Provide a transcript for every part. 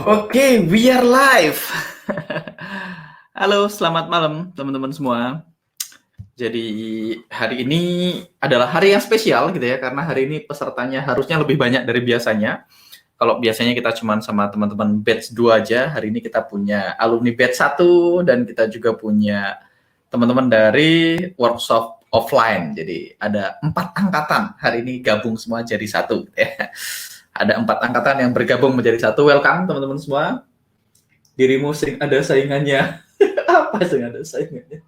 Oke, we are live. Halo, selamat malam teman-teman semua. Jadi hari ini adalah hari yang spesial gitu ya, karena hari ini pesertanya harusnya lebih banyak dari biasanya. Kalau biasanya kita cuma sama teman-teman batch 2 aja, hari ini kita punya alumni batch 1 dan kita juga punya teman-teman dari workshop offline. Jadi ada 4 angkatan hari ini gabung semua jadi satu. Ya. Ada 4 angkatan yang bergabung menjadi satu. Welcome teman-teman semua. Dirimu sering ada saingannya. Apa sih ada saingannya?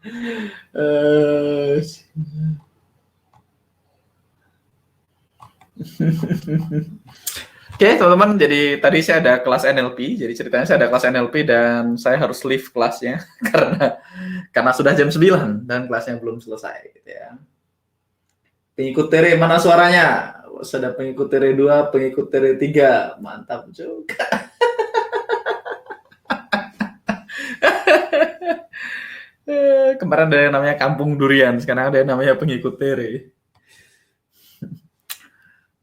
Oke, teman-teman, jadi tadi saya ada kelas NLP, jadi ceritanya saya ada kelas NLP dan saya harus leave kelasnya karena sudah jam 9 dan kelasnya belum selesai gitu ya. Pengikut Tere mana suaranya? Sudah pengikut Tere 2, pengikut Tere 3. Mantap juga. Kemarin ada yang namanya Kampung Durian, sekarang ada yang namanya pengikut Tere.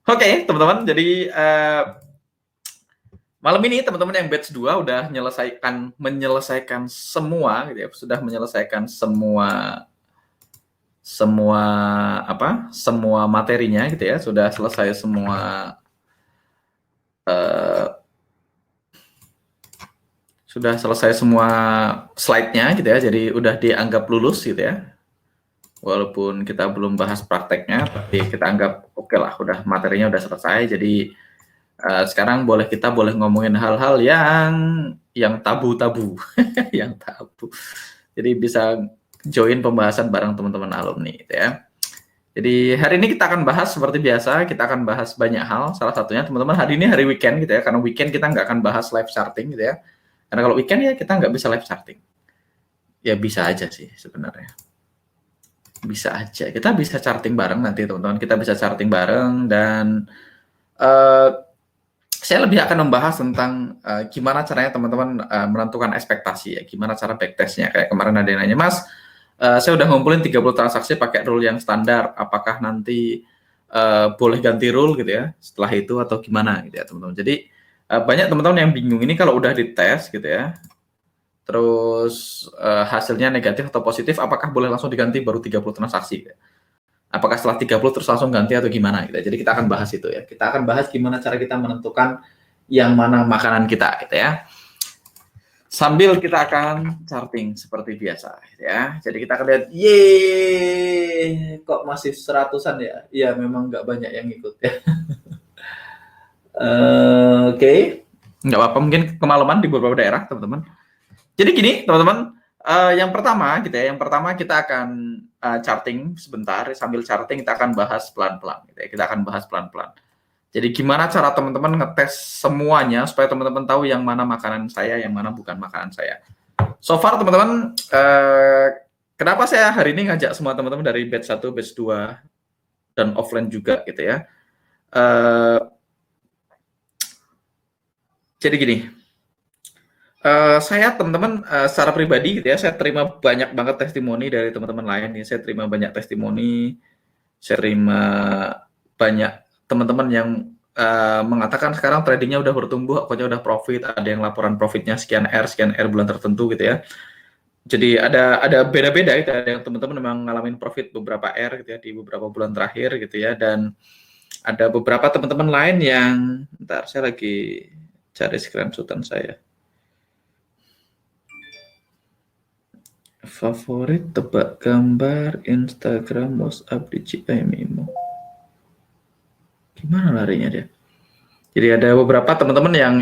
Oke, teman-teman, jadi malam ini teman-teman yang batch 2 udah menyelesaikan semua gitu ya, sudah menyelesaikan semua materinya gitu ya, sudah selesai semua slide-nya gitu ya, jadi udah dianggap lulus gitu ya. Walaupun kita belum bahas prakteknya, tapi kita anggap oke lah, udah materinya udah selesai. Jadi sekarang kita boleh ngomongin hal-hal yang tabu-tabu, yang tabu. Jadi bisa join pembahasan bareng teman-teman alumni, gitu ya. Jadi hari ini kita akan bahas seperti biasa, kita akan bahas banyak hal. Salah satunya teman-teman hari ini hari weekend gitu ya, karena weekend kita nggak akan bahas live charting gitu ya. Karena kalau weekend ya kita nggak bisa live charting. Ya bisa aja sih sebenarnya. Bisa aja. Kita bisa charting bareng nanti teman-teman. Kita bisa charting bareng dan saya lebih akan membahas tentang gimana caranya teman-teman menentukan ekspektasi ya. Gimana cara backtestnya. Kayak kemarin ada yang nanya, Mas, saya udah ngumpulin 30 transaksi pakai rule yang standar. Apakah nanti boleh ganti rule gitu ya setelah itu atau gimana gitu ya teman-teman. Jadi banyak teman-teman yang bingung ini kalau udah dites gitu ya. Terus hasilnya negatif atau positif, apakah boleh langsung diganti baru 30 transaksi? Apakah setelah 30 terus langsung ganti atau gimana? Gitu. Jadi kita akan bahas itu ya. Kita akan bahas gimana cara kita menentukan yang mana makanan kita gitu ya. Sambil kita akan charting seperti biasa ya. Jadi kita akan lihat, yeay, kok masih 100-an ya? Iya, memang nggak banyak yang ikut ya. Oke. Nggak apa-apa, mungkin kemalaman di beberapa daerah, teman-teman. Jadi gini, teman-teman, yang pertama gitu ya, yang pertama kita akan charting sebentar, sambil charting kita akan bahas pelan-pelan gitu ya. Kita akan bahas pelan-pelan. Jadi gimana cara teman-teman ngetes semuanya supaya teman-teman tahu yang mana makanan saya, yang mana bukan makanan saya. So far teman-teman, kenapa saya hari ini ngajak semua teman-teman dari batch 1, batch 2 dan offline juga gitu ya. Jadi gini, saya teman-teman secara pribadi gitu ya, saya terima banyak banget testimoni dari teman-teman lain ya. Saya terima banyak testimoni, saya terima banyak teman-teman yang mengatakan sekarang tradingnya udah bertumbuh, pokoknya udah profit, ada yang laporan profitnya sekian R bulan tertentu gitu ya. Jadi ada beda-beda gitu, ada yang teman-teman memang ngalamin profit beberapa R gitu ya di beberapa bulan terakhir gitu ya, dan ada beberapa teman-teman lain yang, bentar saya lagi cari screenshotan saya. Favorit tebak gambar Instagram WhatsApp DJI Mimo. Gimana larinya dia? Jadi ada beberapa teman-teman yang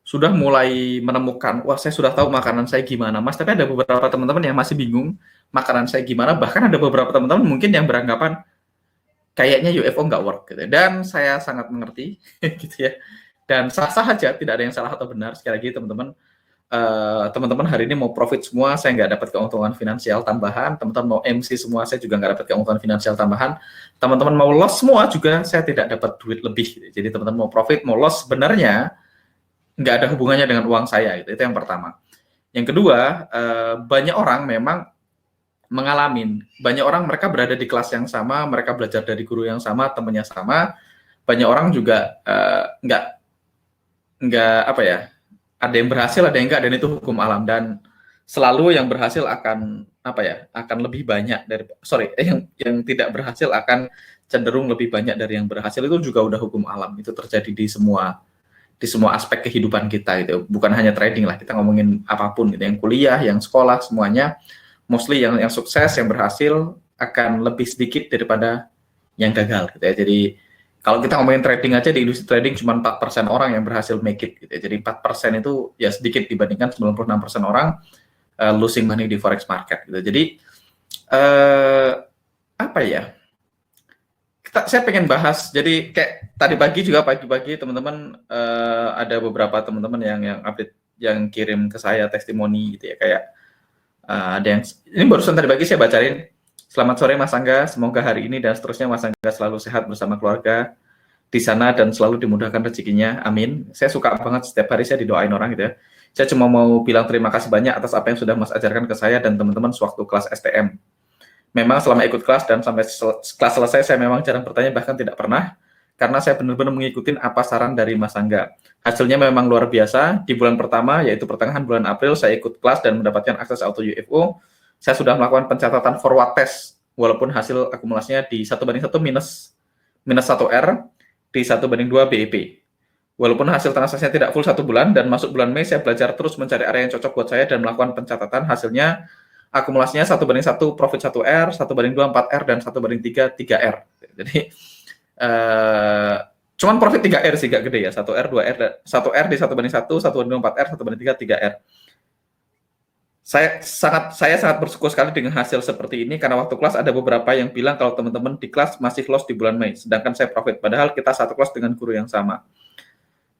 sudah mulai menemukan, wah saya sudah tahu makanan saya gimana, Mas. Tapi ada beberapa teman-teman yang masih bingung makanan saya gimana. Bahkan ada beberapa teman-teman mungkin yang beranggapan kayaknya UFO nggak work gitu. Dan saya sangat mengerti gitu ya. Dan sah-sah aja, tidak ada yang salah atau benar. Sekali lagi teman-teman hari ini mau profit semua, saya nggak dapat keuntungan finansial tambahan. Teman-teman mau MC semua, saya juga nggak dapat keuntungan finansial tambahan. Teman-teman mau loss semua juga, saya tidak dapat duit lebih. Jadi teman-teman mau profit, mau loss, sebenarnya nggak ada hubungannya dengan uang saya. Itu yang pertama. Yang kedua, banyak orang memang banyak orang mereka berada di kelas yang sama, mereka belajar dari guru yang sama, temannya sama. Banyak orang juga nggak nggak apa ya, ada yang berhasil, ada yang enggak, dan itu hukum alam. Dan selalu yang berhasil akan apa ya, akan lebih banyak dari yang tidak berhasil akan cenderung lebih banyak dari yang berhasil. Itu juga udah hukum alam. Itu terjadi di semua aspek kehidupan kita gitu. Bukan hanya trading lah, kita ngomongin apapun gitu. Yang kuliah, yang sekolah, semuanya mostly yang sukses, yang berhasil akan lebih sedikit daripada yang gagal gitu ya. Jadi kalau kita ngomongin trading aja, di industri trading cuma 4% orang yang berhasil make it gitu ya. Jadi 4% itu ya sedikit dibandingkan 96% orang losing money di forex market gitu. Jadi apa ya? Saya pengen bahas. Jadi kayak tadi pagi-pagi teman-teman ada beberapa teman-teman yang update, yang kirim ke saya testimoni gitu ya, kayak ada yang ini barusan tadi pagi saya bacain. Selamat sore Mas Angga, semoga hari ini dan seterusnya Mas Angga selalu sehat bersama keluarga di sana dan selalu dimudahkan rezekinya. Amin. Saya suka banget setiap hari saya didoain orang gitu ya. Saya cuma mau bilang terima kasih banyak atas apa yang sudah Mas ajarkan ke saya dan teman-teman sewaktu kelas STM. Memang selama ikut kelas dan sampai kelas selesai saya memang jarang bertanya, bahkan tidak pernah, karena saya benar-benar mengikuti apa saran dari Mas Angga. Hasilnya memang luar biasa. Di bulan pertama, yaitu pertengahan bulan April, saya ikut kelas dan mendapatkan akses auto UFO. Saya sudah melakukan pencatatan forward test, walaupun hasil akumulasinya di 1:1 minus 1R, di 1:2 BEP. Walaupun hasil transaksinya tidak full 1 bulan, dan masuk bulan Mei, saya belajar terus mencari area yang cocok buat saya dan melakukan pencatatan. Hasilnya akumulasinya 1:1 profit 1R, 1:2 4R, dan 1:3 3R. Jadi cuman profit 3R sih, gak gede ya, 1R, 2R, 1R di 1:1, 1:2 4R, 1:3 3R. Saya sangat bersyukur sekali dengan hasil seperti ini, karena waktu kelas ada beberapa yang bilang kalau teman-teman di kelas masih loss di bulan Mei, sedangkan saya profit, padahal kita satu kelas dengan guru yang sama.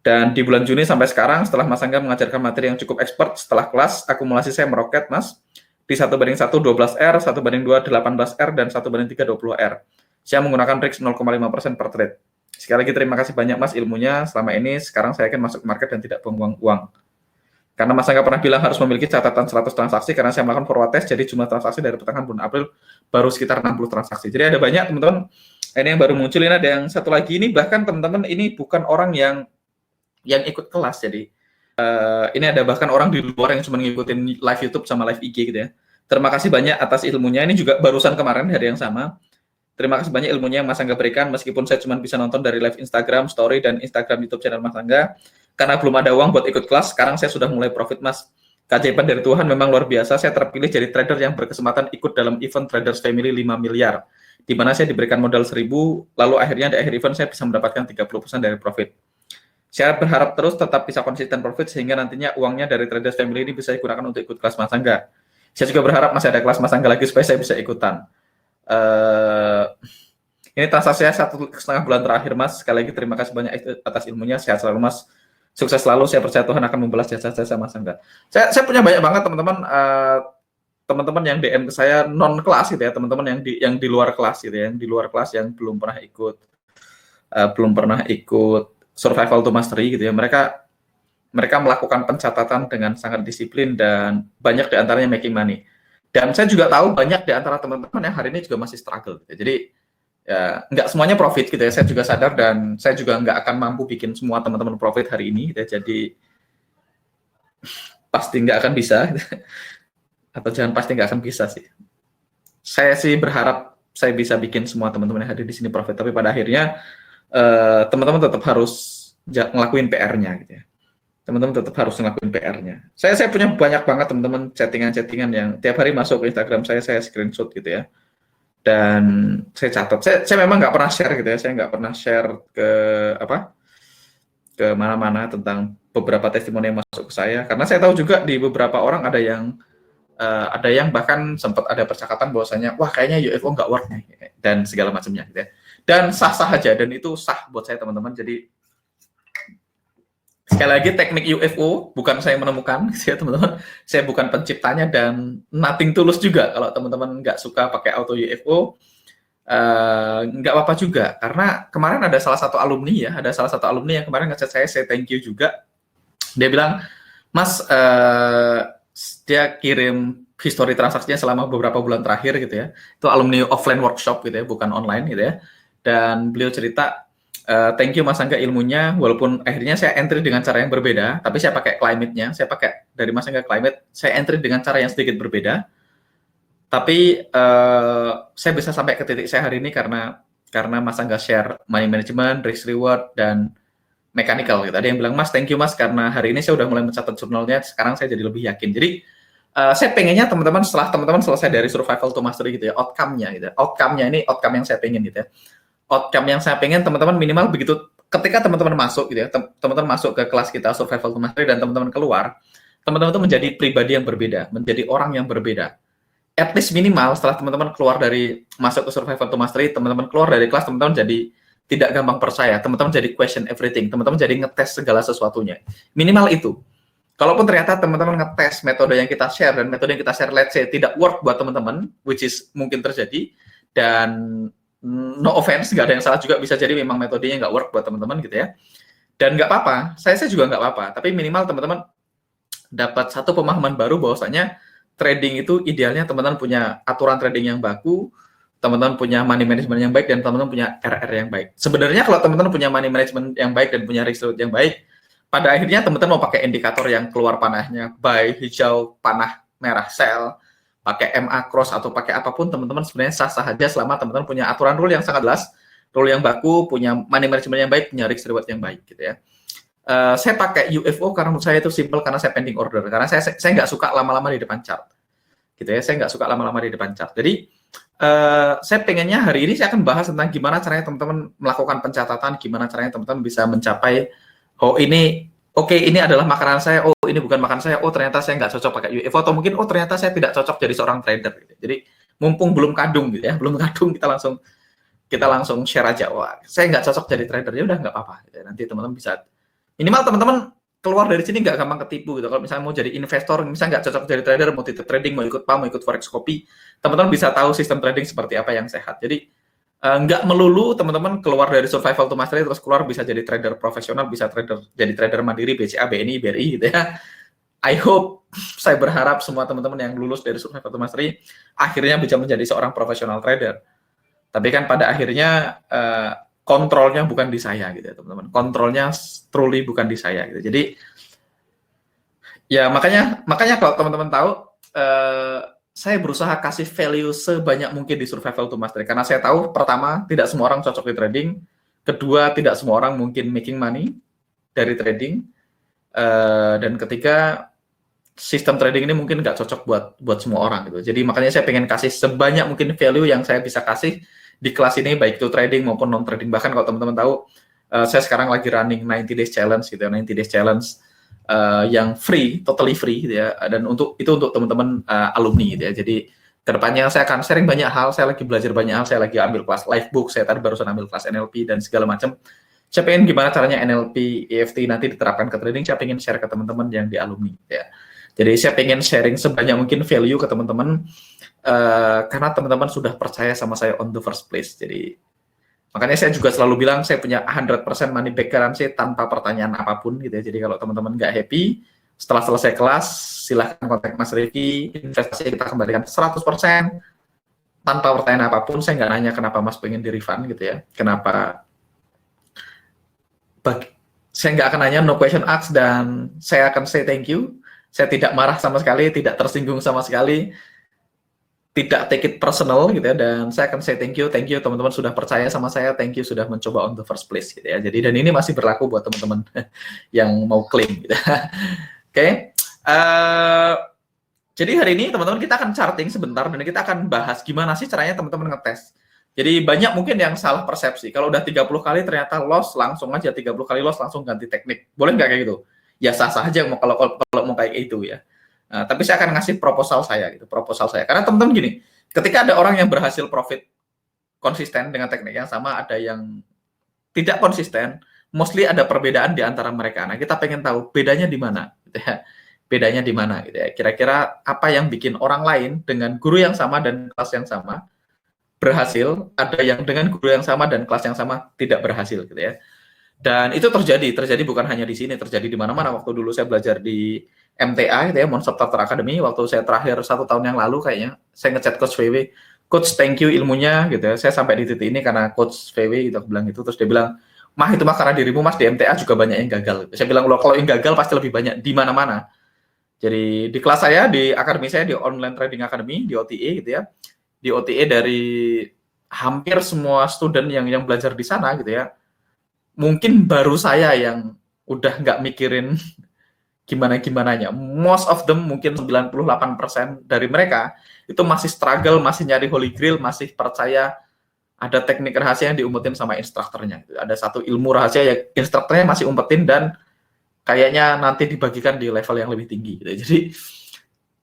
Dan di bulan Juni sampai sekarang, setelah Mas Angga mengajarkan materi yang cukup expert, setelah kelas akumulasi saya meroket, Mas, di 1:1 12R, 1:2 18R, dan 1:3 20R. Saya menggunakan risk 0,5% per trade. Sekali lagi terima kasih banyak Mas ilmunya selama ini. Sekarang saya akan masuk market dan tidak buang-buang uang. Karena Mas Angga pernah bilang harus memiliki catatan 100 transaksi, karena saya melakukan forward test, jadi jumlah transaksi dari pertengahan bulan April baru sekitar 60 transaksi. Jadi ada banyak teman-teman, ini yang baru muncul, ini ada yang satu lagi, ini bahkan teman-teman ini bukan orang yang ikut kelas, jadi ini ada bahkan orang di luar yang cuma ngikutin live YouTube sama live IG gitu ya. Terima kasih banyak atas ilmunya, ini juga barusan kemarin hari yang sama. Terima kasih banyak ilmunya yang Mas Angga berikan, meskipun saya cuma bisa nonton dari live Instagram, story, dan Instagram YouTube channel Mas Angga. Karena belum ada uang buat ikut kelas, sekarang saya sudah mulai profit, Mas. Keajaiban dari Tuhan memang luar biasa, saya terpilih jadi trader yang berkesempatan ikut dalam event Traders Family 5 miliar, di mana saya diberikan modal 1.000, lalu akhirnya di akhir event saya bisa mendapatkan 30% dari profit. Saya berharap terus tetap bisa konsisten profit, sehingga nantinya uangnya dari Traders Family ini bisa digunakan untuk ikut kelas Mas Angga. Saya juga berharap masih ada kelas Mas Angga lagi supaya saya bisa ikutan. Ini transaksinya 1,5 bulan terakhir, Mas. Sekali lagi terima kasih banyak atas ilmunya. Sehat selalu, Mas. Sukses selalu. Saya percaya Tuhan akan membalas jasa-jasa Mas Angga. Saya punya banyak banget teman-teman, teman-teman yang DM ke saya non kelas gitu ya, teman-teman yang di luar kelas gitu ya, yang di luar kelas yang belum pernah ikut survival to mastery gitu ya. Mereka melakukan pencatatan dengan sangat disiplin dan banyak di antaranya making money. Dan saya juga tahu banyak di antara teman-teman yang hari ini juga masih struggle gitu. Jadi ya nggak semuanya profit gitu ya, saya juga sadar, dan saya juga nggak akan mampu bikin semua teman-teman profit hari ini gitu ya, jadi pasti nggak akan bisa atau jangan pasti nggak akan bisa sih. Saya sih berharap saya bisa bikin semua teman-teman yang hadir di sini profit, tapi pada akhirnya teman-teman tetap harus ngelakuin PR-nya gitu ya. Teman-teman tetap harus ngelakuin PR-nya. Saya punya banyak banget teman-teman chattingan yang tiap hari masuk ke Instagram saya screenshot gitu ya. Dan saya catat, saya memang nggak pernah share gitu ya, saya nggak pernah share ke mana-mana tentang beberapa testimoni yang masuk ke saya, karena saya tahu juga di beberapa orang ada yang bahkan sempat ada percakapan bahwasanya wah kayaknya UFO nggak worth nih dan segala macamnya gitu ya. Dan sah-sah aja, dan itu sah buat saya teman-teman. Jadi sekali lagi teknik UFO bukan saya menemukan gitu ya teman-teman, saya bukan penciptanya, dan nothing tulus juga. Kalau teman-teman nggak suka pakai auto UFO, nggak apa-apa juga, karena kemarin ada salah satu alumni yang kemarin ngechat saya thank you juga. Dia bilang, Mas, dia kirim history transaksinya selama beberapa bulan terakhir gitu ya, itu alumni offline workshop gitu ya, bukan online gitu ya. Dan beliau cerita Thank you Mas Angga ilmunya, walaupun akhirnya saya entry dengan cara yang berbeda, tapi saya pakai climate-nya, saya pakai dari Mas Angga climate, saya entry dengan cara yang sedikit berbeda, tapi saya bisa sampai ke titik saya hari ini karena Mas Angga share money management, risk reward, dan mechanical gitu. Ada yang bilang, Mas, thank you Mas, karena hari ini saya udah mulai mencatat jurnalnya, sekarang saya jadi lebih yakin. Jadi saya pengennya teman-teman setelah teman-teman selesai dari survival to mastery gitu ya, outcome-nya gitu. Outcome-nya ini outcome yang saya pengen gitu ya. Outcome yang saya pengen teman-teman minimal begitu ketika teman-teman masuk gitu ya, teman-teman masuk ke kelas kita survival to mastery dan teman-teman keluar, teman-teman itu menjadi pribadi yang berbeda, menjadi orang yang berbeda. At least minimal setelah teman-teman keluar dari masuk ke survival to mastery, teman-teman keluar dari kelas, teman-teman jadi tidak gampang percaya, teman-teman jadi question everything, teman-teman jadi ngetes segala sesuatunya. Minimal itu. Kalaupun ternyata teman-teman ngetes metode yang kita share dan metode yang kita share let's say tidak work buat teman-teman, which is mungkin terjadi, dan no offense, nggak ada yang salah juga, bisa jadi memang metodenya nggak work buat teman-teman gitu ya. Dan nggak apa-apa, saya juga nggak apa-apa, tapi minimal teman-teman dapat satu pemahaman baru bahwasanya trading itu idealnya teman-teman punya aturan trading yang baku, teman-teman punya money management yang baik, dan teman-teman punya RR yang baik. Sebenarnya kalau teman-teman punya money management yang baik dan punya risk reward yang baik, pada akhirnya teman-teman mau pakai indikator yang keluar panahnya, buy, hijau, panah, merah, sell, pakai MA cross atau pakai apapun, teman-teman sebenarnya sah-sah aja selama teman-teman punya aturan rule yang sangat jelas, rule yang baku, punya money management yang baik, punya risk reward yang baik gitu ya. Saya pakai UFO karena menurut saya itu simple, karena saya pending order, karena saya nggak suka lama-lama di depan chart gitu ya, saya nggak suka lama-lama di depan chart. Jadi saya pengennya hari ini saya akan bahas tentang gimana caranya teman-teman melakukan pencatatan, gimana caranya teman-teman bisa mencapai, oh ini oke, ini adalah makanan saya, oh ini bukan makanan saya, oh ternyata saya nggak cocok pakai UFO, atau mungkin oh ternyata saya tidak cocok jadi seorang trader gitu. Jadi mumpung belum kadung gitu ya, belum kadung, kita langsung share aja, wah saya nggak cocok jadi trader, ya udah nggak apa-apa gitu. Nanti teman-teman bisa, minimal teman-teman keluar dari sini nggak gampang ketipu gitu. Kalau misalnya mau jadi investor, misalnya nggak cocok jadi trader, mau trading, mau ikut PAM, mau ikut forex kopi, teman-teman bisa tahu sistem trading seperti apa yang sehat. Jadi nggak melulu teman-teman keluar dari survival to mastery terus keluar bisa jadi trader profesional, bisa jadi trader mandiri, BCA, BNI, BRI gitu ya. I hope, saya berharap semua teman-teman yang lulus dari survival to mastery akhirnya bisa menjadi seorang profesional trader. Tapi kan pada akhirnya kontrolnya bukan di saya gitu ya teman-teman. Kontrolnya truly bukan di saya gitu. Jadi ya makanya kalau teman-teman tahu, saya berusaha kasih value sebanyak mungkin di survival to mastery, karena saya tahu pertama tidak semua orang cocok di trading, kedua tidak semua orang mungkin making money dari trading, dan ketiga sistem trading ini mungkin nggak cocok buat semua orang gitu. Jadi makanya saya pengen kasih sebanyak mungkin value yang saya bisa kasih di kelas ini, baik itu trading maupun non trading. Bahkan kalau teman-teman tahu, saya sekarang lagi running 90 days challenge gitu ya, 90 days challenge yang free, totally free gitu ya, dan untuk teman-teman alumni gitu ya. Jadi kedepannya saya akan sharing banyak hal, saya lagi belajar banyak hal, saya lagi ambil kelas live book, saya tadi barusan ambil kelas NLP dan segala macam. Saya pengen gimana caranya NLP, EFT nanti diterapkan ke trading, saya pengen share ke teman-teman yang di alumni gitu ya. Jadi saya pengen sharing sebanyak mungkin value ke teman-teman, karena teman-teman sudah percaya sama saya on the first place. Jadi makanya saya juga selalu bilang saya punya 100% money back guarantee tanpa pertanyaan apapun gitu ya. Jadi kalau teman-teman nggak happy setelah selesai kelas, silahkan kontak Mas Riki, investasi kita kembalikan 100% tanpa pertanyaan apapun. Saya nggak nanya kenapa Mas pengen di refund gitu ya, kenapa, saya nggak akan nanya, no question asked, dan saya akan say thank you. Saya tidak marah sama sekali, tidak tersinggung sama sekali, tidak take it personal gitu ya, dan saya akan say thank you teman-teman sudah percaya sama saya, thank you sudah mencoba on the first place gitu ya. Jadi dan ini masih berlaku buat teman-teman yang mau claim gitu. Oke. Jadi hari ini teman-teman kita akan charting sebentar dan kita akan bahas gimana sih caranya teman-teman ngetes. Jadi banyak mungkin yang salah persepsi. Kalau udah 30 kali ternyata loss, langsung aja 30 kali loss langsung ganti teknik. Boleh nggak kayak gitu? Ya sah-sah aja kalau mau kayak itu ya. Nah, tapi saya akan ngasih proposal saya gitu, Karena teman-teman gini, ketika ada orang yang berhasil profit konsisten dengan teknik yang sama, ada yang tidak konsisten, mostly ada perbedaan di antara mereka. Nah, kita pengen tahu bedanya di mana gitu ya. Bedanya di mana gitu ya. Kira-kira apa yang bikin orang lain dengan guru yang sama dan kelas yang sama berhasil, ada yang dengan guru yang sama dan kelas yang sama tidak berhasil gitu ya. Dan itu terjadi bukan hanya di sini, terjadi di mana-mana. Waktu dulu saya belajar di MTA gitu ya, Monster Starter Academy, waktu saya terakhir 1 tahun yang lalu kayaknya, saya ngechat Coach VW, Coach thank you ilmunya gitu ya, saya sampai di titik ini karena Coach VW gitu bilang itu, terus dia bilang, Mah itu mah karena dirimu Mas di MTA juga banyak yang gagal. Saya bilang loh, kalau yang gagal pasti lebih banyak di mana-mana. Jadi di kelas saya, di akademi saya, di Online Trading Academy, di OTA gitu ya. Di OTA dari hampir semua student yang belajar di sana gitu ya. Mungkin baru saya yang udah nggak mikirin gimana-gimananya. Most of them, mungkin 98% dari mereka itu masih struggle, masih nyari holy grail, masih percaya ada teknik rahasia yang diumpetin sama instrukturnya. Ada satu ilmu rahasia yang instrukturnya masih umpetin dan kayaknya nanti dibagikan di level yang lebih tinggi. Gitu. Jadi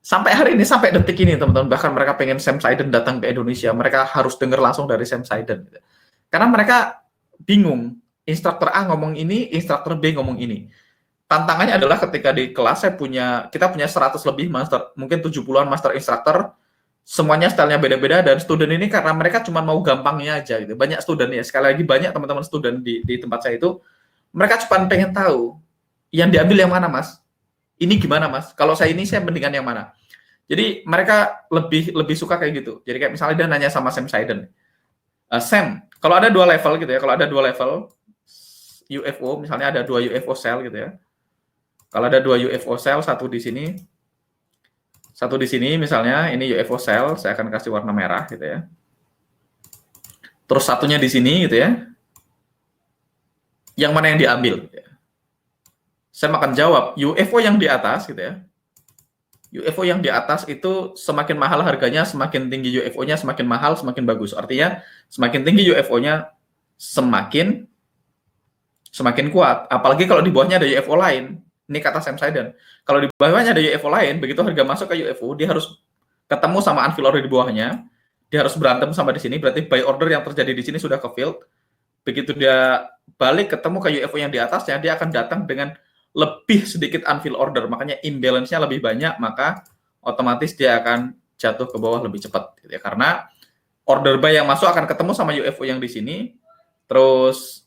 sampai hari ini, sampai detik ini teman-teman, bahkan mereka pengen Sam Saidan datang ke Indonesia, mereka harus dengar langsung dari Sam Saidan. Gitu. Karena mereka bingung, instruktur A ngomong ini, instruktur B ngomong ini. Tantangannya adalah ketika di kelas kita punya 100 lebih master, mungkin 70-an master instructor, semuanya stylenya beda-beda, dan student ini karena mereka cuma mau gampangnya aja gitu. Banyak student ya, sekali lagi banyak teman-teman student di tempat saya itu, mereka cuma pengen tahu yang diambil yang mana Mas, ini gimana Mas, kalau saya ini saya mendingan yang mana. Jadi mereka lebih suka kayak gitu. Jadi kayak misalnya dia nanya sama Sam Saidan, Sam, kalau ada 2 level gitu ya, kalau ada 2 level UFO, misalnya ada 2 UFO cell gitu ya. Kalau ada 2 UFO cell, satu di sini misalnya, ini UFO cell, saya akan kasih warna merah gitu ya. Terus satunya di sini gitu ya. Yang mana yang diambil? Saya akan jawab, UFO yang di atas gitu ya. UFO yang di atas itu semakin mahal harganya, semakin tinggi UFO-nya, semakin mahal, semakin bagus. Artinya semakin tinggi UFO-nya, semakin kuat. Apalagi kalau di bawahnya ada UFO lain. Ini kata Sam Saidan. Kalau di bawahnya ada UFO lain, begitu harga masuk ke UFO, dia harus ketemu sama unfill order di bawahnya. Dia harus berantem sama di sini, berarti buy order yang terjadi di sini sudah ke-filled. Begitu dia balik ketemu ke UFO yang di atasnya, dia akan datang dengan lebih sedikit unfill order. Makanya imbalance-nya lebih banyak, maka otomatis dia akan jatuh ke bawah lebih cepat. Gitu ya. Karena order buy yang masuk akan ketemu sama UFO yang di sini, terus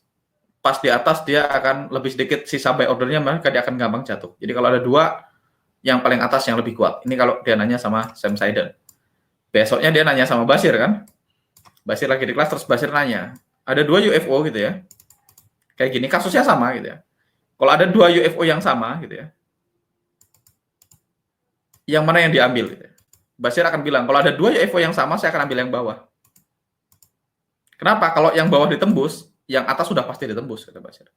pas di atas dia akan lebih sedikit sisa buy ordernya, maka dia akan gampang jatuh. Jadi kalau ada 2, yang paling atas yang lebih kuat. Ini kalau dia nanya sama Sam Saidan. Besoknya dia nanya sama Basir kan. Basir lagi di kelas, terus Basir nanya, ada 2 UFO gitu ya. Kayak gini, kasusnya sama gitu ya. Kalau ada 2 UFO yang sama gitu ya, yang mana yang diambil gitu ya. Basir akan bilang, kalau ada 2 UFO yang sama, saya akan ambil yang bawah. Kenapa? Kalau yang bawah ditembus, yang atas sudah pasti ditembus, kata Basir.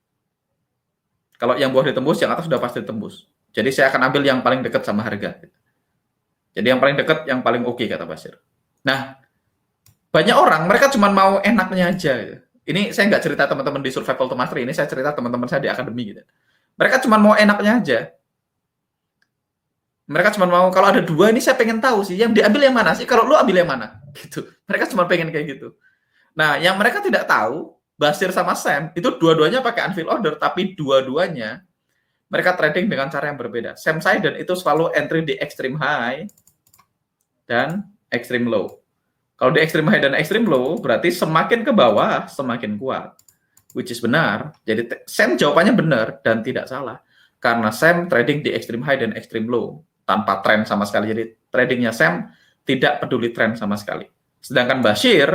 Kalau yang bawah ditembus, yang atas sudah pasti ditembus. Jadi saya akan ambil yang paling dekat sama harga. Jadi yang paling dekat, yang paling oke, kata Basir. Nah, banyak orang, mereka cuma mau enaknya aja. Gitu. Ini saya nggak cerita teman-teman di Survival to Mastery, ini saya cerita teman-teman saya di akademi. Gitu. Mereka cuma mau enaknya aja. Mereka cuma mau, kalau ada 2, ini saya pengen tahu sih, yang diambil yang mana sih? Kalau lu ambil yang mana? Gitu. Mereka cuma pengen kayak gitu. Nah, yang mereka tidak tahu, Basir sama Sam, itu dua-duanya pakai unfill order, tapi dua-duanya mereka trading dengan cara yang berbeda. Sam Saidan itu selalu entry di extreme high dan extreme low. Kalau di extreme high dan extreme low, berarti semakin ke bawah, semakin kuat. Which is benar. Jadi Sam jawabannya benar dan tidak salah. Karena Sam trading di extreme high dan extreme low. Tanpa trend sama sekali. Jadi tradingnya Sam tidak peduli trend sama sekali. Sedangkan Basir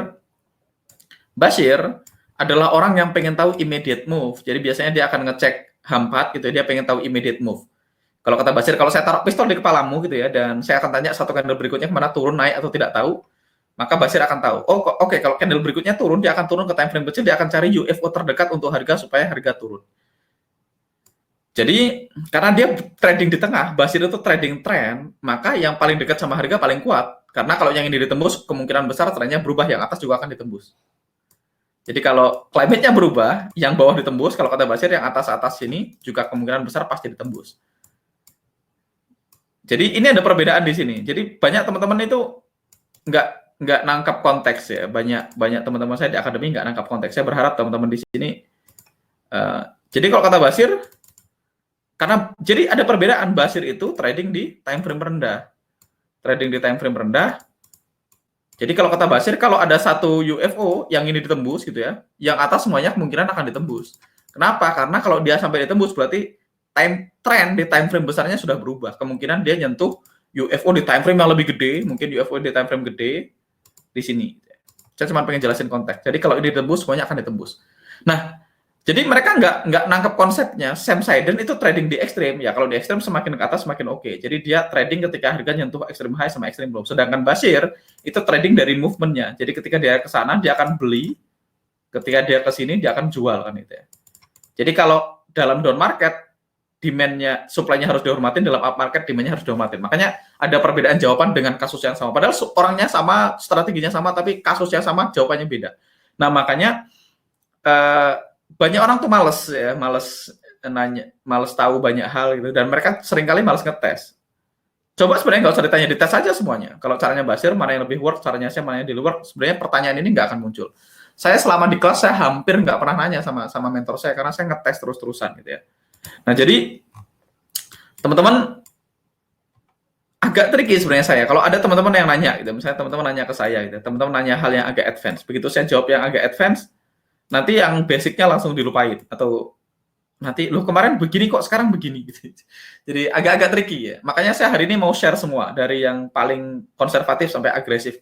adalah orang yang pengen tahu immediate move. Jadi biasanya dia akan ngecek hampat gitu, dia pengen tahu immediate move. Kalau kata Basir, kalau saya taruh pistol di kepalamu gitu ya, dan saya akan tanya satu candle berikutnya kemana turun, naik atau tidak tahu, maka Basir akan tahu. Oh, oke, kalau candle berikutnya turun, dia akan turun ke time frame kecil, dia akan cari UFO terdekat untuk harga supaya harga turun. Jadi karena dia trading di tengah, Basir itu trading trend, maka yang paling dekat sama harga paling kuat. Karena kalau yang ini ditembus, kemungkinan besar trennya berubah, yang atas juga akan ditembus. Jadi kalau climate-nya berubah, yang bawah ditembus, kalau kata Basir yang atas-atas sini juga kemungkinan besar pasti ditembus. Jadi ini ada perbedaan di sini. Jadi banyak teman-teman itu nggak nangkap konteks ya. Banyak teman-teman saya di akademi nggak nangkap konteks. Saya berharap teman-teman di sini. Jadi kalau kata Basir, karena jadi ada perbedaan. Basir itu trading di time frame rendah. Trading di time frame rendah. Jadi kalau kata Basir, kalau ada satu UFO yang ini ditembus gitu ya, yang atas semuanya kemungkinan akan ditembus. Kenapa? Karena kalau dia sampai ditembus berarti trend di time frame besarnya sudah berubah. Kemungkinan dia nyentuh UFO di time frame yang lebih gede, mungkin UFO di time frame gede di sini. Saya cuma pengen jelasin konteks. Jadi kalau ini ditembus, semuanya akan ditembus. Nah, Jadi mereka nggak nangkep konsepnya. Sam Siden itu trading di ekstrim. Ya kalau di ekstrim semakin ke atas semakin oke. Jadi dia trading ketika harga nyentuh ekstrim high sama ekstrim low. Sedangkan Bashir itu trading dari movementnya. Jadi ketika dia ke sana dia akan beli, ketika dia ke sini dia akan jual kan itu ya. Jadi kalau dalam down market demand-nya, supply-nya harus dihormatin, dalam up market demand-nya harus dihormatin. Makanya ada perbedaan jawaban dengan kasus yang sama. Padahal orangnya sama, strateginya sama, tapi kasusnya sama, jawabannya beda. Nah makanya banyak orang tuh males ya, males nanya, males tahu banyak hal gitu, dan mereka seringkali males ngetes. Coba sebenarnya nggak usah ditanya, dites aja semuanya. Kalau caranya Basir, mana yang lebih work, caranya saya mana yang di luar, sebenarnya pertanyaan ini nggak akan muncul. Saya selama di kelas, saya hampir nggak pernah nanya sama mentor saya, karena saya ngetes terus-terusan gitu ya. Nah jadi, teman-teman, agak tricky sebenarnya saya. Kalau ada teman-teman yang nanya gitu, misalnya teman-teman nanya ke saya gitu, teman-teman nanya hal yang agak advance. Begitu saya jawab yang agak advance, nanti yang basicnya langsung dilupain, atau nanti lu kemarin begini kok sekarang begini gitu. Jadi agak-agak tricky ya. Makanya saya hari ini mau share semua dari yang paling konservatif sampai agresif.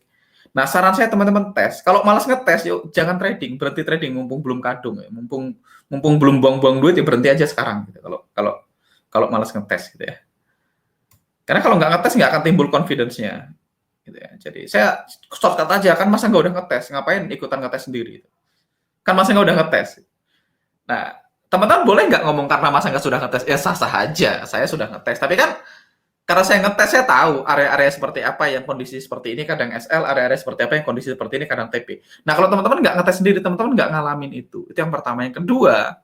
Nah, saran saya teman-teman tes. Kalau malas ngetes, yuk jangan trading, berhenti trading mumpung belum kadung ya. Mumpung belum buang-buang duit ya berhenti aja sekarang gitu. Kalau malas ngetes gitu ya. Karena kalau nggak ngetes nggak akan timbul confidence-nya gitu ya. Jadi saya shortcut aja, kan masa nggak udah ngetes, ngapain ikutan ngetes sendiri gitu. Kan masa nggak udah ngetes. Nah, teman-teman boleh nggak ngomong karena masa nggak sudah ngetes? Ya sah-sah aja, saya sudah ngetes. Tapi kan karena saya ngetes, saya tahu area-area seperti apa yang kondisi seperti ini kadang SL, area-area seperti apa yang kondisi seperti ini kadang TP. Nah, kalau teman-teman nggak ngetes sendiri, teman-teman nggak ngalamin itu. Itu yang pertama. Yang kedua,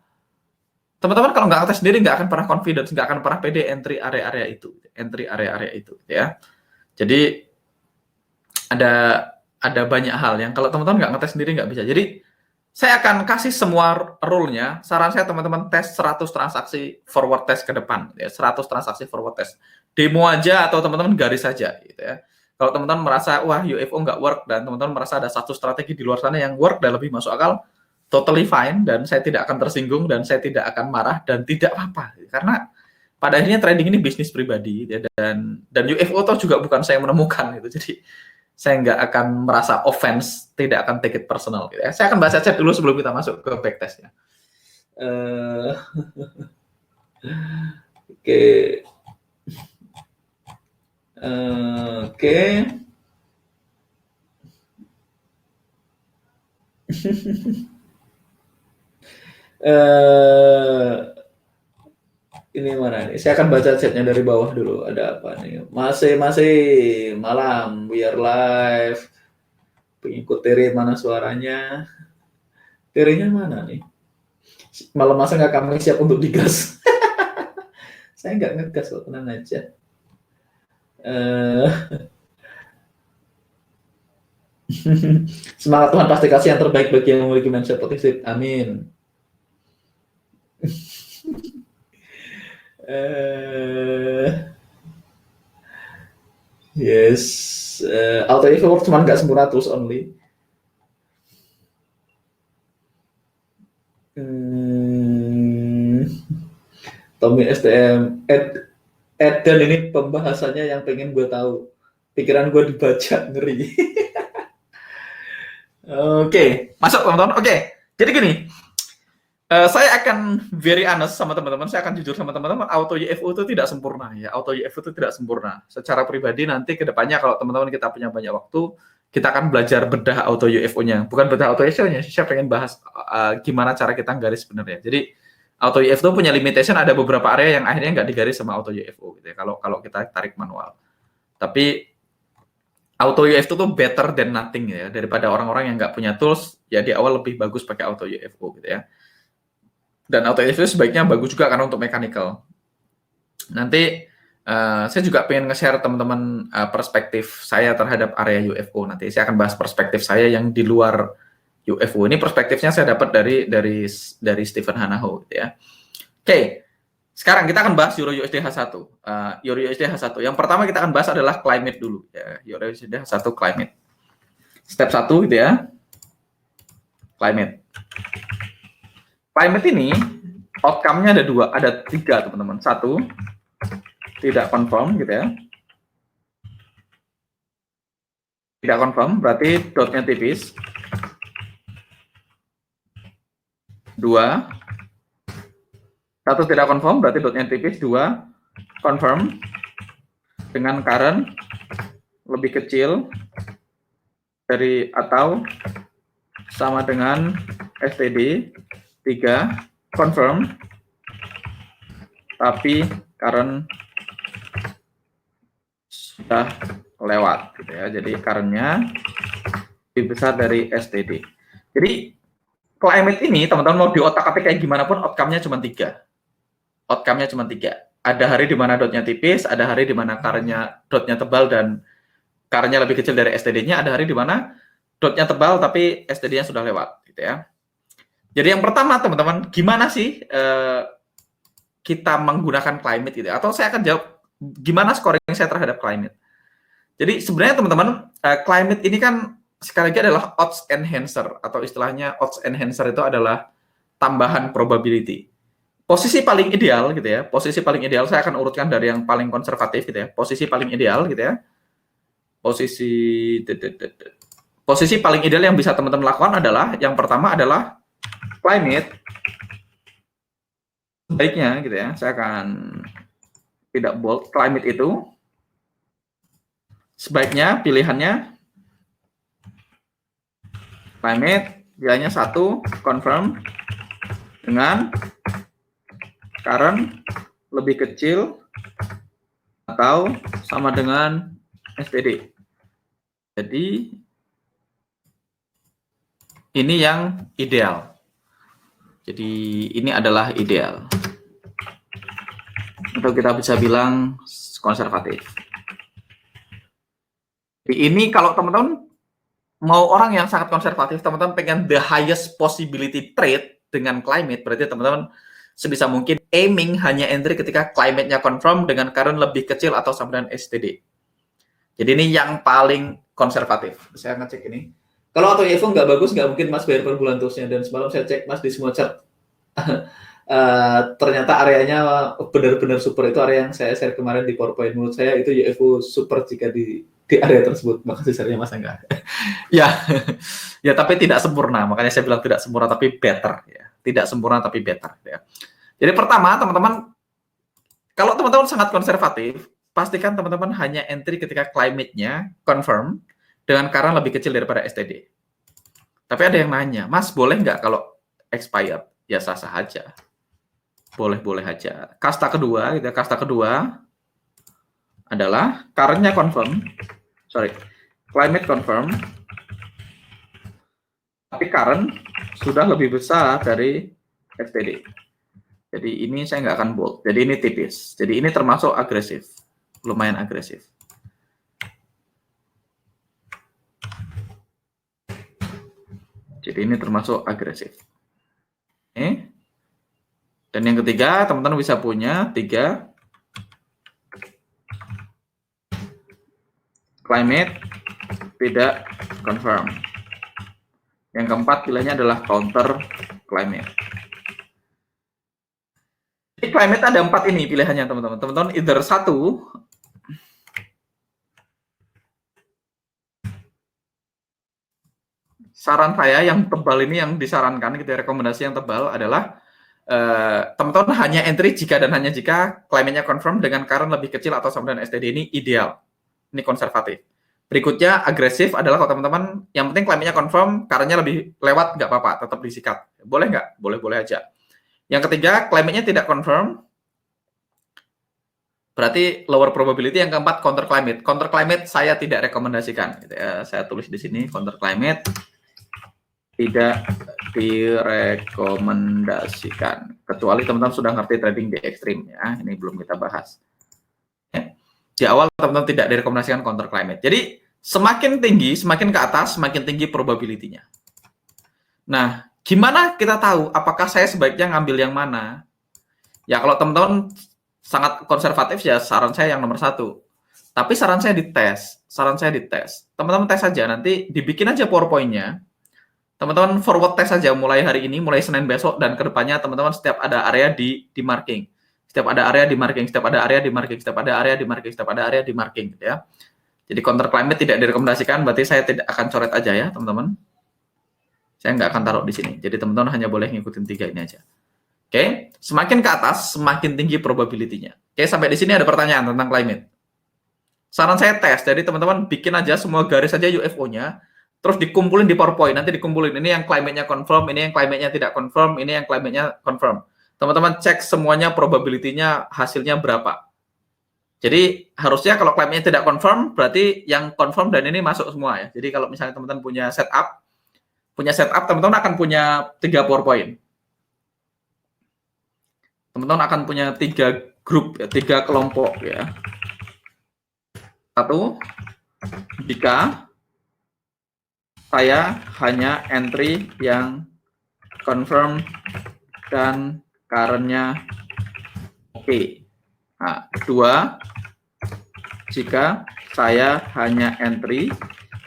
teman-teman kalau nggak ngetes sendiri nggak akan pernah confidence, nggak akan pernah pede entry area-area itu, ya. Jadi ada banyak hal yang kalau teman-teman nggak ngetes sendiri nggak bisa. Jadi saya akan kasih semua rule-nya. Saran saya teman-teman tes 100 transaksi forward test ke depan, ya 100 transaksi forward test. Demo aja atau teman-teman garis saja, gitu ya. Kalau teman-teman merasa wah UFO nggak work dan teman-teman merasa ada satu strategi di luar sana yang work dan lebih masuk akal, totally fine, dan saya tidak akan tersinggung dan saya tidak akan marah dan tidak apa-apa. Karena pada akhirnya trading ini bisnis pribadi ya, dan UFO toh juga bukan saya menemukan gitu. Jadi saya nggak akan merasa offense, tidak akan take it personal. Gitu ya. Saya akan baca chat dulu sebelum kita masuk ke backtestnya. Oke. Oke. Ini mana nih? Saya akan baca chatnya dari bawah dulu. Ada apa nih? Masih malam, we are live. Pengikut Tere mana suaranya? Terenya mana nih? Malam masa nggak kami siap untuk digas? Saya nggak ngegas kok, tenang aja. Semangat Tuhan pasti kasih yang terbaik bagi yang memiliki mindset positif. Amin. Yes, auto effort cuma nggak sempurna terus only. Tommy STM, dan ini pembahasannya yang pengen gue tahu. Pikiran gue dibaca, ngeri. Oke, masuk teman-teman. Oke, jadi gini, saya akan very honest sama teman-teman, saya akan jujur sama teman-teman, auto UFO itu tidak sempurna ya, auto UFO itu tidak sempurna. Secara pribadi nanti ke depannya kalau teman-teman kita punya banyak waktu, kita akan belajar bedah auto UFO-nya. Bukan bedah auto UFO-nya, saya pengen bahas gimana cara kita garis sebenarnya. Jadi auto UFO punya limitation, ada beberapa area yang akhirnya nggak digaris sama auto UFO gitu ya, kalau kita tarik manual. Tapi auto UFO tuh better than nothing ya, daripada orang-orang yang nggak punya tools, ya di awal lebih bagus pakai auto UFO gitu ya. Dan auto UFO sebaiknya bagus juga karena untuk mechanical. Nanti saya juga pengen nge-share teman-teman perspektif saya terhadap area UFO. Nanti saya akan bahas perspektif saya yang di luar UFO. Ini perspektifnya saya dapat dari Stephen Hanaho gitu ya. Oke. Sekarang kita akan bahas Euro USD H1. Euro USD H1. Yang pertama kita akan bahas adalah climate dulu ya. Euro USD H1 climate. Step 1 gitu ya. Climate. Climate ini outcome-nya ada tiga teman-teman. Satu, tidak confirm gitu ya. Tidak confirm berarti dotnya tipis. Dua, Satu, tidak confirm, berarti dotnya tipis. Dua, confirm dengan current lebih kecil dari atau sama dengan STD. Tiga, confirm tapi current sudah lewat gitu ya. Jadi currentnya lebih besar dari STD. Jadi climate ini teman-teman mau di otak-atik kayak gimana pun outcome-nya cuma tiga. Outcome-nya cuma tiga. Ada hari di mana dotnya tipis, ada hari di mana current-nya dotnya tebal dan current-nya lebih kecil dari STD-nya, ada hari di mana dotnya tebal tapi STD-nya sudah lewat gitu ya. Jadi yang pertama teman-teman, gimana sih kita menggunakan climate gitu? Atau saya akan jawab gimana scoring saya terhadap climate. Jadi sebenarnya teman-teman, climate ini kan sekali lagi adalah odds enhancer atau istilahnya odds enhancer itu adalah tambahan probability. Posisi paling ideal gitu ya, posisi paling ideal saya akan urutkan dari yang paling konservatif gitu ya. Posisi paling ideal gitu ya. Posisi paling ideal yang bisa teman-teman lakukan adalah yang pertama adalah climate baiknya gitu ya. Saya akan tidak bold, climate itu sebaiknya pilihannya climate pilihannya satu, confirm dengan current lebih kecil atau sama dengan STD. Jadi ini yang ideal. Jadi ini adalah ideal. Atau kita bisa bilang konservatif. Ini kalau teman-teman mau orang yang sangat konservatif, teman-teman pengen the highest possibility trade dengan climate, berarti teman-teman sebisa mungkin aiming hanya entry ketika climate-nya confirm dengan current lebih kecil atau sama dengan STD. Jadi ini yang paling konservatif. Saya ngecek ini. Kalau auto evo nggak bagus, nggak mungkin Mas bayar per bulan terusnya. Dan semalam saya cek Mas di semua chat. Ternyata areanya benar-benar super. Itu area yang saya share kemarin di PowerPoint. Menurut saya itu UFO super jika di area tersebut. Makasih share-nya Mas Angga. Ya, ya tapi tidak sempurna. Makanya saya bilang tidak sempurna tapi better. Ya. Tidak sempurna tapi better. Ya. Jadi pertama, teman-teman, kalau teman-teman sangat konservatif, pastikan teman-teman hanya entry ketika climate-nya confirm dengan current lebih kecil daripada STD. Tapi ada yang nanya, Mas boleh nggak kalau expired? Ya sah-sah aja. Boleh-boleh aja. Kasta kedua, gitu. Kasta kedua adalah current-nya confirm, climate confirm, tapi current sudah lebih besar dari STD. Jadi ini saya nggak akan bold. Jadi ini tipis. Jadi ini termasuk agresif, lumayan agresif. Jadi ini termasuk agresif. Oke. Dan yang ketiga, teman-teman bisa punya 3 climate tidak confirm. Yang keempat pilihannya adalah counter climate. Jadi climate ada 4 ini pilihannya teman-teman. Teman-teman either satu saran saya yang tebal ini yang disarankan gitu rekomendasi yang tebal adalah teman-teman hanya entry jika dan hanya jika climate-nya confirm dengan current lebih kecil atau sama dengan STD. Ini ideal. Ini konservatif. Berikutnya agresif adalah kalau teman-teman yang penting climate-nya confirm, current-nya lebih lewat nggak apa-apa, tetap disikat. Boleh nggak? Boleh-boleh aja. Yang ketiga, climate-nya tidak confirm, berarti lower probability. Yang keempat, counter climate. Counter climate saya tidak rekomendasikan. Gitu ya. Saya tulis di sini counter climate tidak direkomendasikan. Kecuali teman-teman sudah ngerti trading di ekstrim ya. Ini belum kita bahas. Ya. Di awal teman-teman tidak direkomendasikan counter climate. Jadi semakin tinggi, semakin ke atas, semakin tinggi probability-nya. Nah, gimana kita tahu apakah saya sebaiknya ngambil yang mana? Ya kalau teman-teman sangat konservatif ya saran saya yang nomor 1. Tapi saran saya dites. Teman-teman tes saja, nanti dibikin aja PowerPoint-nya. Teman-teman forward test saja mulai hari ini, mulai Senin besok, dan kedepannya teman-teman setiap ada area di marking. Setiap ada area di marking, setiap ada area di marking, setiap ada area di marking, setiap ada area di marking. Gitu ya. Jadi counter climate tidak direkomendasikan, berarti saya tidak akan coret aja ya teman-teman. Saya nggak akan taruh di sini. Jadi teman-teman hanya boleh ngikutin 3 ini aja. Oke, semakin ke atas, semakin tinggi probability-nya. Oke, sampai di sini ada pertanyaan tentang climate. Saran saya tes, jadi teman-teman bikin aja semua garis aja UFO-nya, terus dikumpulin di PowerPoint, nanti dikumpulin. Ini yang climate-nya confirm, ini yang climate-nya tidak confirm, ini yang climate-nya confirm. Teman-teman cek semuanya probability-nya hasilnya berapa. Jadi harusnya kalau climate-nya tidak confirm, berarti yang confirm dan ini masuk semua ya. Jadi kalau misalnya teman-teman punya setup, teman-teman akan punya 3 PowerPoint. Teman-teman akan punya 3 grup, 3 kelompok ya. 1, jika saya hanya entry yang confirm dan current-nya oke. Nah, 2, jika saya hanya entry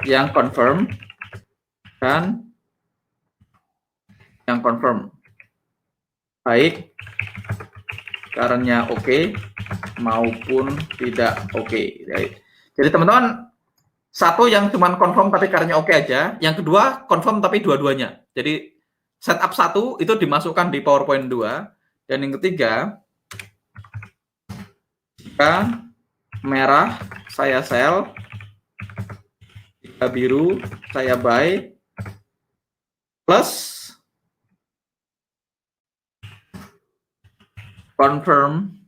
yang confirm dan yang confirm, baik current-nya oke maupun tidak oke. Jadi teman-teman, 1 yang cuma confirm tapi current-nya oke aja, yang kedua confirm tapi dua-duanya. Jadi setup 1 itu dimasukkan di PowerPoint 2, dan yang ketiga, jika merah saya sell, jika biru saya buy, plus confirm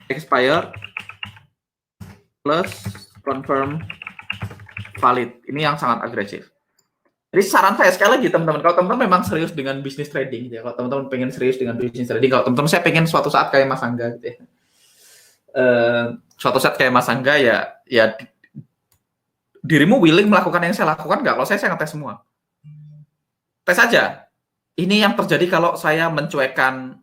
expired plus confirm valid. Ini yang sangat agresif. Jadi saran saya sekali lagi teman-teman, kalau teman-teman memang serius dengan bisnis trading, gitu ya, kalau teman-teman pengen serius dengan bisnis trading, kalau teman-teman saya pengen suatu saat kayak Mas Angga, gitu ya. Suatu saat kayak Mas Angga ya dirimu willing melakukan yang saya lakukan nggak? Kalau saya ngetes semua. Tes aja. Ini yang terjadi kalau saya mencuekkan,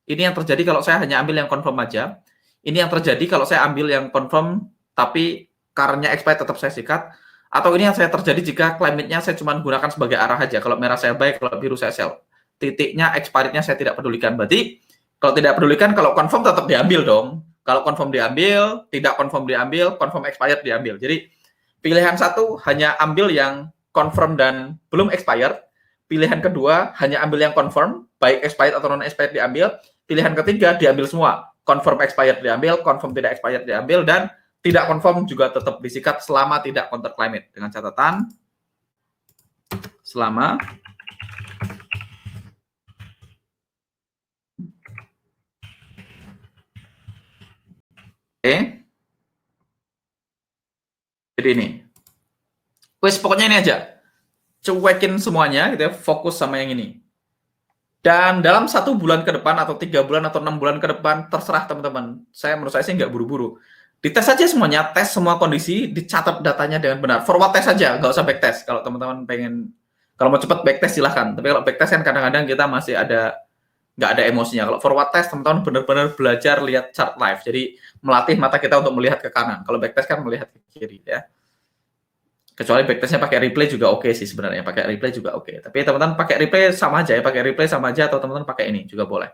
ini yang terjadi kalau saya hanya ambil yang confirm aja, ini yang terjadi kalau saya ambil yang confirm tapi current-nya expired tetap saya sikat, atau ini yang saya terjadi jika climate-nya saya cuma gunakan sebagai arah aja, kalau merah saya buy, kalau biru saya sell. Titiknya, expired-nya saya tidak pedulikan. Berarti kalau tidak pedulikan, kalau confirm tetap diambil dong. Kalau confirm diambil, tidak confirm diambil, confirm expired diambil. Jadi pilihan 1 hanya ambil yang confirm dan belum expired. Pilihan kedua hanya ambil yang confirm, baik expired atau non expired diambil. Pilihan ketiga diambil semua, confirm expired diambil, confirm tidak expired diambil, dan tidak confirm juga tetap disikat selama tidak counter climate. Dengan catatan selama jadi ini. Wes pokoknya ini aja. Cuekin semuanya gitu ya, fokus sama yang ini. Dan dalam 1 bulan ke depan atau 3 bulan atau 6 bulan ke depan, terserah teman-teman. Menurut saya sih nggak buru-buru. Dites aja semuanya, tes semua kondisi, dicatat datanya dengan benar. Forward test aja, nggak usah backtest. Kalau teman-teman pengen, kalau mau cepat backtest silahkan. Tapi kalau backtest kan kadang-kadang kita masih nggak ada emosinya. Kalau forward test, teman-teman benar-benar belajar lihat chart live. Jadi melatih mata kita untuk melihat ke kanan. Kalau backtest kan melihat ke kiri ya. Kecuali backtestnya pakai replay juga oke sih sebenarnya, pakai replay juga oke. Tapi teman-teman pakai replay sama aja ya, pakai replay sama aja, atau teman-teman pakai ini juga boleh.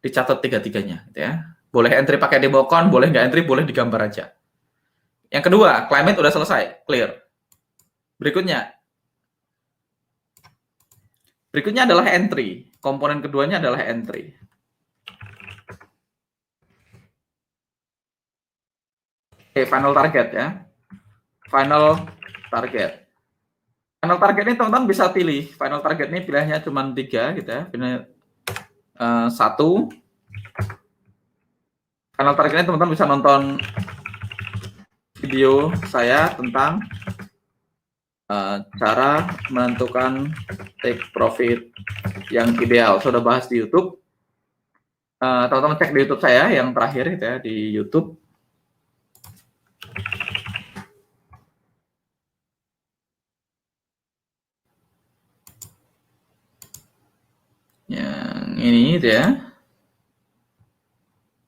Dicatat 3-tiganya gitu ya. Boleh entry pakai democon, boleh nggak entry, boleh digambar aja. Yang kedua, climate udah selesai, clear. Berikutnya adalah entry. Komponen keduanya adalah entry. Oke, final target ya. Final target. Final target ini teman-teman bisa pilih. Final target ini pilihannya cuma 3 gitu ya. Pilih 1. Final target ini teman-teman bisa nonton video saya tentang cara menentukan take profit yang ideal. Sudah bahas di YouTube. Teman-teman cek di YouTube saya yang terakhir gitu ya, di YouTube. Yang ini gitu ya.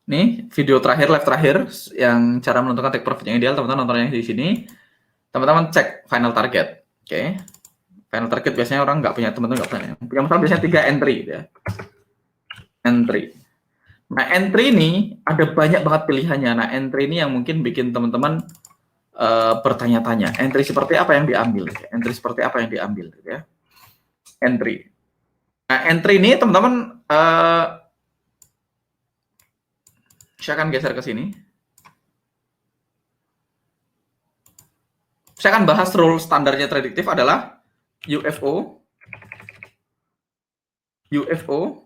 Nih video terakhir, live terakhir yang cara menentukan take profit yang ideal, teman-teman nontonnya di sini. Teman-teman cek final target. Oke. Final target biasanya orang nggak punya, teman-teman nggak punya. Yang pertama biasanya 3 entry gitu ya. Entry. Nah, entry ini ada banyak banget pilihannya. Nah, entry ini yang mungkin bikin teman-teman bertanya-tanya. Entry seperti apa yang diambil? Entry seperti apa yang diambil gitu ya. entry. Nah, entry ini teman-teman, saya akan geser ke sini. Saya akan bahas rule standarnya prediktif adalah UFO, UFO,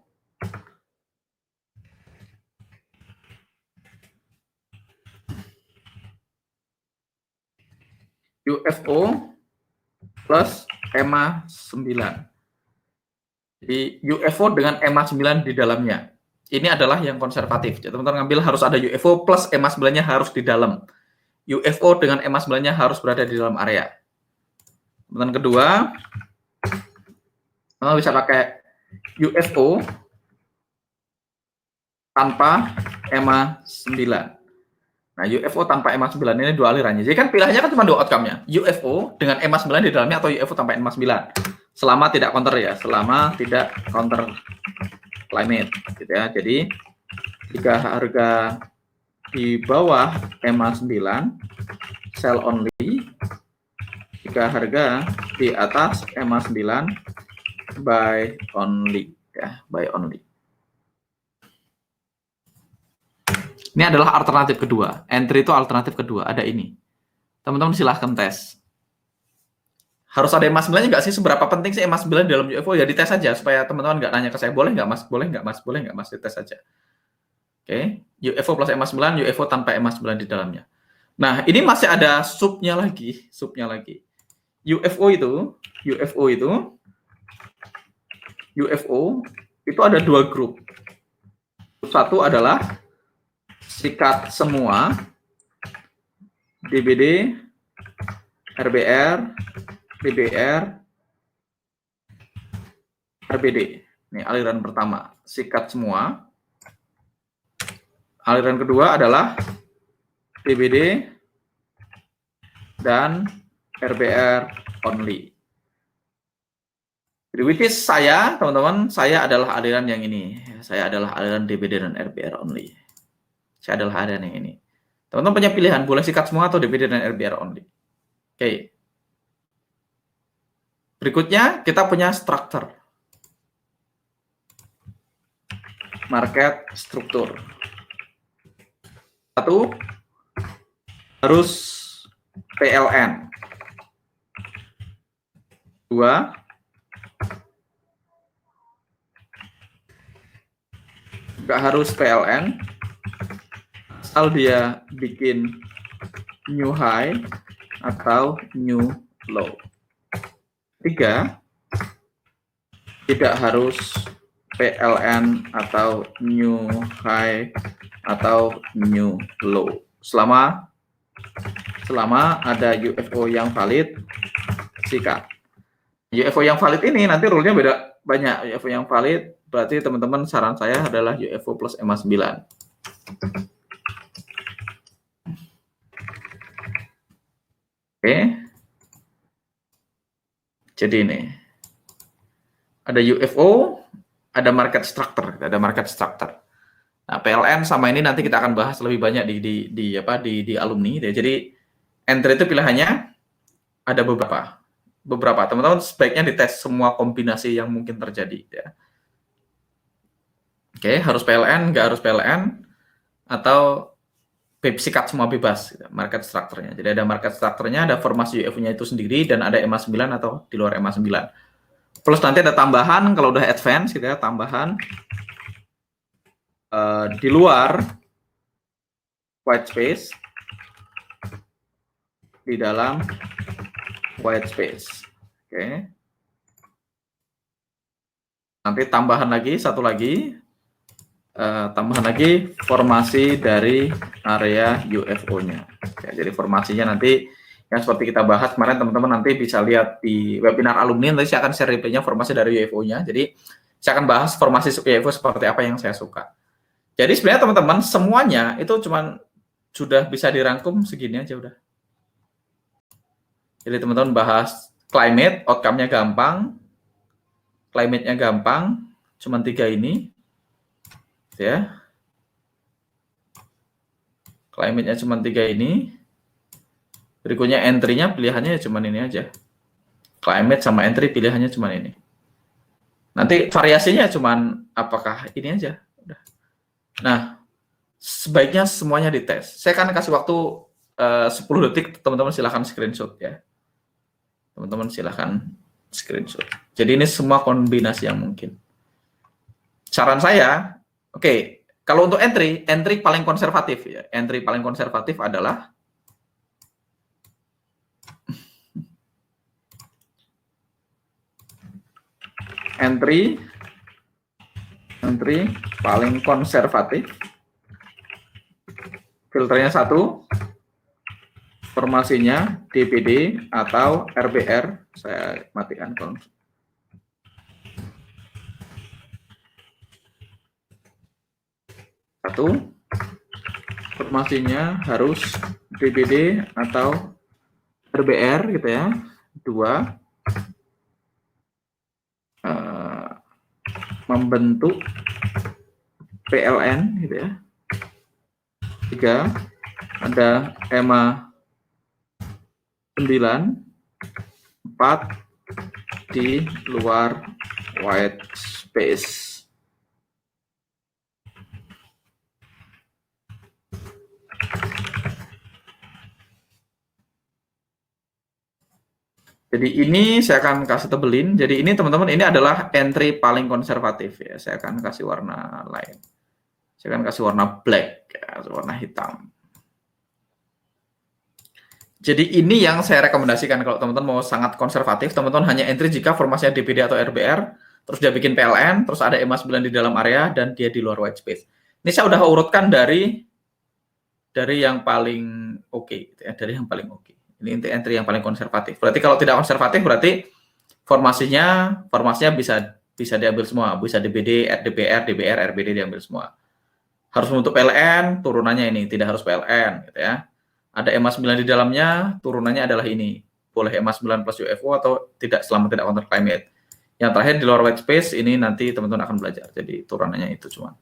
UFO plus EMA 9. Jadi UFO dengan EMA 9 di dalamnya. Ini adalah yang konservatif. Jadi teman-teman ngambil harus ada UFO plus EMA 9-nya harus di dalam. UFO dengan EMA 9-nya harus berada di dalam area. Kemudian kedua, bisa pakai UFO tanpa EMA 9. Nah, UFO tanpa EMA 9 ini dua alirannya. Jadi kan pilihannya kan cuma dua outcome-nya. UFO dengan EMA 9 di dalamnya atau UFO tanpa EMA 9. Selama tidak counter ya, selama tidak counter climate gitu ya. Jadi jika harga di bawah EMA 9 sell only, jika harga di atas EMA 9 buy only ya, buy only. Ini adalah alternatif kedua. Entry itu alternatif kedua, ada ini. Teman-teman silahkan tes. Harus ada EMA 9-nya nggak sih? Seberapa penting sih EMA 9 dalam UFO? Ya dites saja supaya teman-teman nggak nanya ke saya, boleh nggak mas? Boleh nggak mas? Boleh nggak mas? Dites saja. Oke, UFO plus EMA 9, UFO tanpa EMA 9 di dalamnya. Nah, ini masih ada subnya lagi. UFO itu ada dua grup. Satu adalah sikat semua, DBD, RBR, PBR, RBD. Ini aliran pertama, sikat semua. Aliran kedua adalah DBD dan RBR only. Jadi which is saya, teman-teman, saya adalah aliran yang ini. Saya adalah aliran DBD dan RBR only. Saya adalah aliran yang ini. Teman-teman punya pilihan, boleh sikat semua atau DBD dan RBR only. Oke. Berikutnya kita punya struktur. Market struktur. Satu, harus PLN. Dua, nggak harus PLN, asal dia bikin new high atau new low. Tiga, tidak harus PLN atau new high atau new low. Selama ada UFO yang valid, sikat. UFO yang valid ini nanti rule-nya beda banyak. UFO yang valid berarti teman-teman saran saya adalah UFO plus EMA 9. Oke. Jadi ini ada UFO, ada market structure, Nah, PLN sama ini nanti kita akan bahas lebih banyak di alumni. Jadi entry itu pilihannya ada beberapa. Teman-teman sebaiknya dites semua kombinasi yang mungkin terjadi. Ya. Oke, harus PLN, nggak harus PLN, atau sikat semua bebas, gitu, market structure-nya. Jadi ada market structure-nya, ada formasi UFO-nya itu sendiri, dan ada EMA 9 atau di luar EMA 9. Plus nanti ada tambahan, kalau udah advance, gitu ya, tambahan di luar white space, di dalam white space. Oke. Nanti tambahan lagi, tambahan lagi formasi dari area UFO-nya. Jadi formasinya nanti yang seperti kita bahas kemarin, teman-teman nanti bisa lihat di webinar alumni, nanti saya akan share replay-nya formasi dari UFO-nya. Jadi saya akan bahas formasi UFO seperti apa yang saya suka. Jadi sebenarnya teman-teman semuanya itu cuman sudah bisa dirangkum segini aja udah. Jadi teman-teman bahas climate, outcome-nya gampang, climate-nya gampang, cuman 3 ini. Ya, climate-nya cuma 3 ini. Berikutnya entry-nya pilihannya cuma ini aja. Climate sama entry pilihannya cuma ini. Nanti variasinya cuman apakah ini aja. Nah, sebaiknya semuanya dites. Saya akan kasih waktu 10 detik, teman-teman silahkan screenshot ya. Teman-teman silahkan screenshot. Jadi ini semua kombinasi yang mungkin. Saran saya, oke, kalau untuk entry paling konservatif ya. Entry paling konservatif adalah entry paling konservatif. Filternya 1, formasinya DPD atau RBR. Saya matikan kalau satu, formasinya harus DPD atau RBR gitu ya. 2, membentuk PLN gitu ya. 3, ada EMA 9, 4 di luar white space. Jadi ini saya akan kasih tebelin. Jadi ini teman-teman, ini adalah entry paling konservatif ya. Saya akan kasih warna lain. Saya akan kasih warna black, ya, warna hitam. Jadi ini yang saya rekomendasikan kalau teman-teman mau sangat konservatif, teman-teman hanya entry jika formasinya DPD atau RBR, terus dia bikin PLN, terus ada EMA 9 di dalam area, dan dia di luar white space. Ini saya udah urutkan dari yang paling oke, gitu ya, dari yang paling oke. Ini entry yang paling konservatif. Berarti kalau tidak konservatif, berarti formasinya bisa diambil semua, bisa DPD, DPR, DBR, RBD diambil semua. Harus untuk PLN, turunannya ini, tidak harus PLN, gitu ya. Ada EMA 9 di dalamnya, turunannya adalah ini. Boleh EMA 9 plus UFO atau tidak selama tidak counter climate. Yang terakhir di luar white space, ini nanti teman-teman akan belajar. Jadi turunannya itu cuman.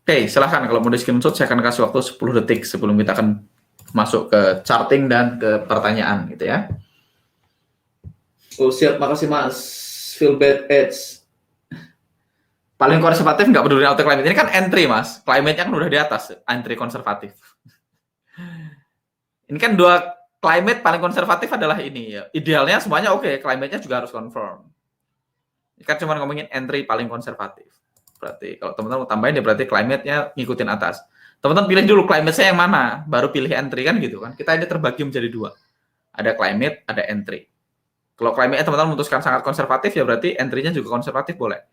Oke, silahkan kalau mau di screenshot, saya akan kasih waktu 10 detik sebelum kita akan masuk ke charting dan ke pertanyaan gitu ya. Oh siap, makasih Mas. Feel bad edge. Paling konservatif nggak peduli auto climate. Ini kan entry Mas, climate-nya kan udah di atas, entry konservatif. Ini kan dua climate paling konservatif adalah ini ya. Idealnya semuanya oke, climate-nya juga harus confirm. Ini kan cuma ngomongin entry paling konservatif. Berarti kalau teman-teman mau tambahin ya berarti climate-nya ngikutin atas. Teman-teman pilih dulu climate saya yang mana, baru pilih entry kan gitu kan. Kita ini terbagi menjadi dua. Ada climate, ada entry. Kalau climate-nya teman-teman memutuskan sangat konservatif ya berarti entry-nya juga konservatif boleh.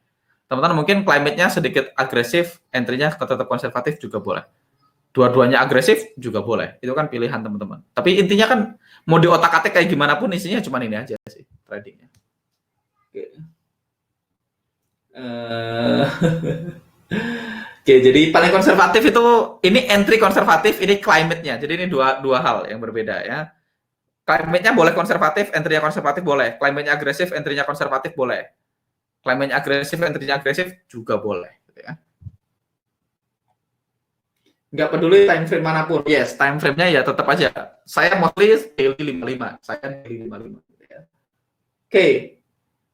Teman-teman mungkin climate-nya sedikit agresif, entry-nya tetap konservatif juga boleh. Dua-duanya agresif juga boleh. Itu kan pilihan teman-teman. Tapi intinya kan mau di otak-atik kayak gimana pun isinya cuma ini aja sih tradingnya. Oke. Oke, jadi paling konservatif itu ini entry konservatif, ini climate-nya. Jadi ini dua hal yang berbeda ya. Climate-nya boleh konservatif, entry-nya konservatif boleh. Climate-nya agresif, entry-nya konservatif boleh. Climate-nya agresif, entry-nya agresif juga boleh. Gitu ya. Nggak peduli time frame manapun. Yes, time frame-nya ya tetap aja. Saya mostly daily 55. Saya daily 55. Gitu ya. Oke.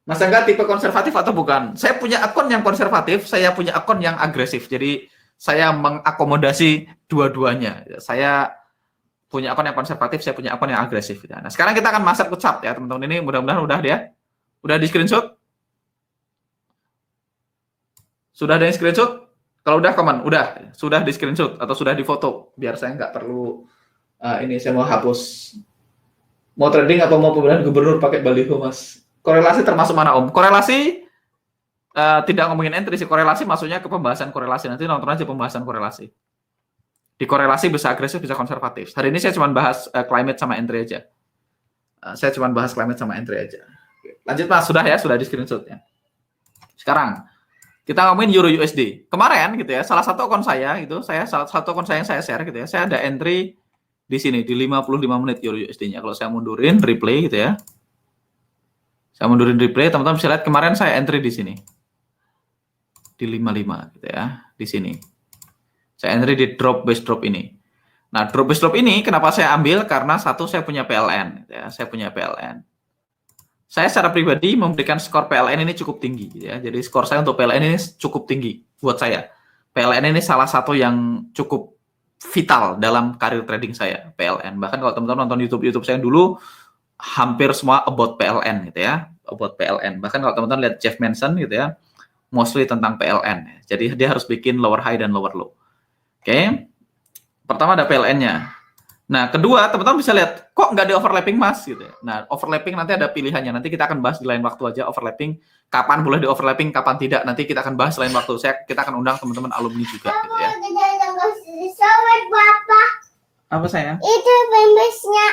Mas Angga tipe konservatif atau bukan? Saya punya akun yang konservatif, saya punya akun yang agresif. Jadi saya mengakomodasi dua-duanya. Saya punya akun yang konservatif, saya punya akun yang agresif. Nah, sekarang kita akan masuk ke chart ya, teman-teman. Ini mudah-mudahan udah ya. Udah di screenshot? Sudah ada yang screenshot? Kalau udah komen, udah. Sudah di screenshot atau sudah di foto. Biar saya nggak perlu, ini saya mau hapus. Mau trading atau mau pemilihan gubernur pakai baliho, Mas? Korelasi termasuk mana Om? Korelasi tidak ngomongin entry sih. Korelasi maksudnya ke pembahasan korelasi. Nanti nonton aja pembahasan korelasi. Di korelasi bisa agresif, bisa konservatif. Hari ini saya cuma bahas climate sama entry aja. Saya cuma bahas climate sama entry aja. Lanjut Mas, sudah ya, sudah di screenshot ya. Sekarang kita ngomongin Euro USD. Kemarin gitu ya, salah satu akun saya gitu, salah satu akun saya yang saya share gitu ya. Saya ada entry di sini di 55 menit Euro USD-nya. Kalau saya mundurin replay gitu ya. Saya mundurin replay, teman-teman bisa lihat kemarin saya entry di sini. Di 55 gitu ya, di sini. Saya entry di drop base drop ini. Nah, drop base drop ini kenapa saya ambil? Karena satu, saya punya PLN. Ya, saya punya PLN. Saya secara pribadi memberikan skor PLN ini cukup tinggi. Ya. Jadi skor saya untuk PLN ini cukup tinggi buat saya. PLN ini salah satu yang cukup vital dalam karir trading saya, PLN. Bahkan kalau teman-teman nonton YouTube saya dulu, hampir semua about PLN gitu ya, about PLN. Bahkan kalau teman-teman lihat Jeff Manson gitu ya, mostly tentang PLN. Jadi dia harus bikin lower high dan lower low. Oke. Pertama ada PLN-nya. Nah, kedua, teman-teman bisa lihat, kok nggak ada overlapping, Mas? Gitu ya. Nah, overlapping nanti ada pilihannya. Nanti kita akan bahas di lain waktu aja overlapping. Kapan boleh di overlapping, kapan tidak. Nanti kita akan bahas lain waktu. Kita akan undang teman-teman alumni juga. Gitu ya. Apa sayang? Itu membesnya.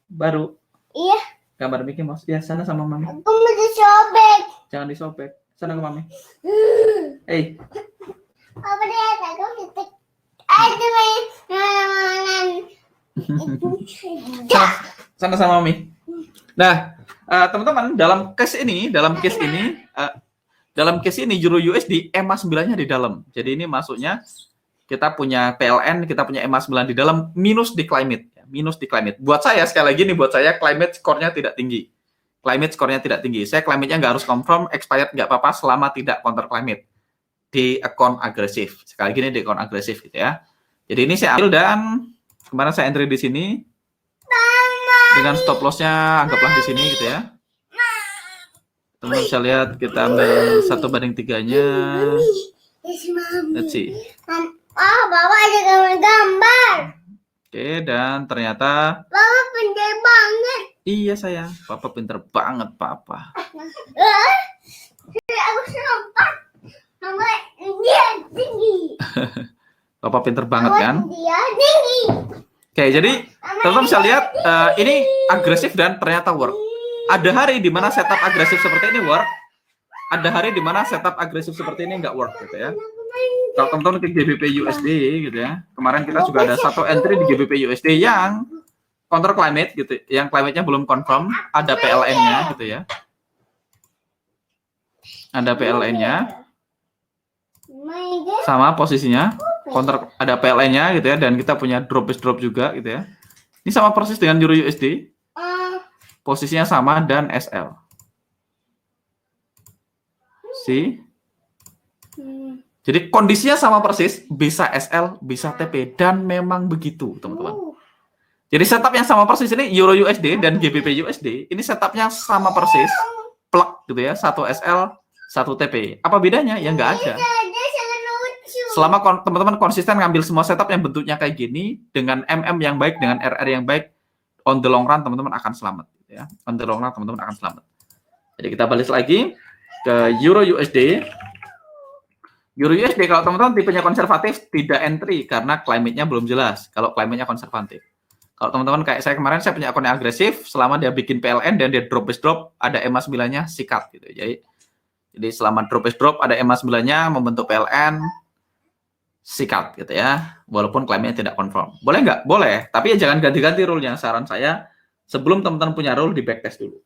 Baru. Iya. Gambar Mickey Mouse. Ya, sana sama Mami. Aku mau disobek. Jangan disobek. Sana ke Mami. Hey. Apa dia? Aku titik. Aduh, sana sama Mami. Nah, teman-teman, dalam case ini Euro USD EMA 9-nya di dalam. Jadi ini masuknya kita punya PLN, kita punya EMA 9 di dalam, minus di climate. Minus di climate. Buat saya, sekali lagi nih, buat saya climate skornya tidak tinggi. Climate skornya tidak tinggi. Saya climate-nya nggak harus confirm, expired nggak apa-apa selama tidak counter climate. Di account agresif. Sekali lagi nih di account agresif gitu ya. Jadi ini saya ambil dan kemarin saya entry di sini. Dengan stop loss-nya anggaplah di sini gitu ya. Teman-teman bisa lihat kita ambil 1/3-nya. Let's see. Bawa ada gambar-gambar. Oke, dan ternyata Bawa pintar banget. iya sayang, Papa pinter banget Papa. Aku serempak. Sama dia tinggi. Papa pinter banget kan? Dia tinggi. Oke, jadi teman-teman bisa lihat ini agresif dan ternyata work. Ada hari di mana setup agresif seperti ini work. Ada hari di mana setup agresif seperti ini nggak work gitu ya. Kalau teman-teman ke GBP USD gitu ya. Kemarin kita juga ada satu entry di GBP USD yang counter climate gitu, yang climate-nya belum confirm, ada PLN-nya gitu ya. Ada PLN-nya. Sama posisinya, counter ada PLN-nya gitu ya, dan kita punya drop base drop juga gitu ya. Ini sama persis dengan Euro USD. Posisinya sama dan SL. See? Jadi kondisinya sama persis, bisa SL, bisa TP, dan memang begitu, teman-teman. Jadi setup yang sama persis ini Euro USD dan GBP USD, ini setupnya sama persis, plug gitu ya, satu SL, satu TP. Apa bedanya? Ya nggak ada. Selama teman-teman konsisten ngambil semua setup yang bentuknya kayak gini, dengan MM yang baik, dengan RR yang baik, on the long run teman-teman akan selamat. Gitu ya. On the long run teman-teman akan selamat. Jadi kita balik lagi ke Euro USD. Euro USD kalau teman-teman tipenya konservatif tidak entry karena climate-nya belum jelas. Kalau climate-nya konservatif. Kalau teman-teman kayak saya kemarin, saya punya akun yang agresif, selama dia bikin PLN dan dia drop base drop, ada EMA 9-nya sikat gitu. Jadi selama drop base drop ada EMA 9-nya membentuk PLN sikat gitu ya. Walaupun klaimnya tidak confirm. Boleh nggak? Boleh. Tapi ya jangan ganti-ganti rule-nya. Saran saya sebelum teman-teman punya rule di backtest dulu.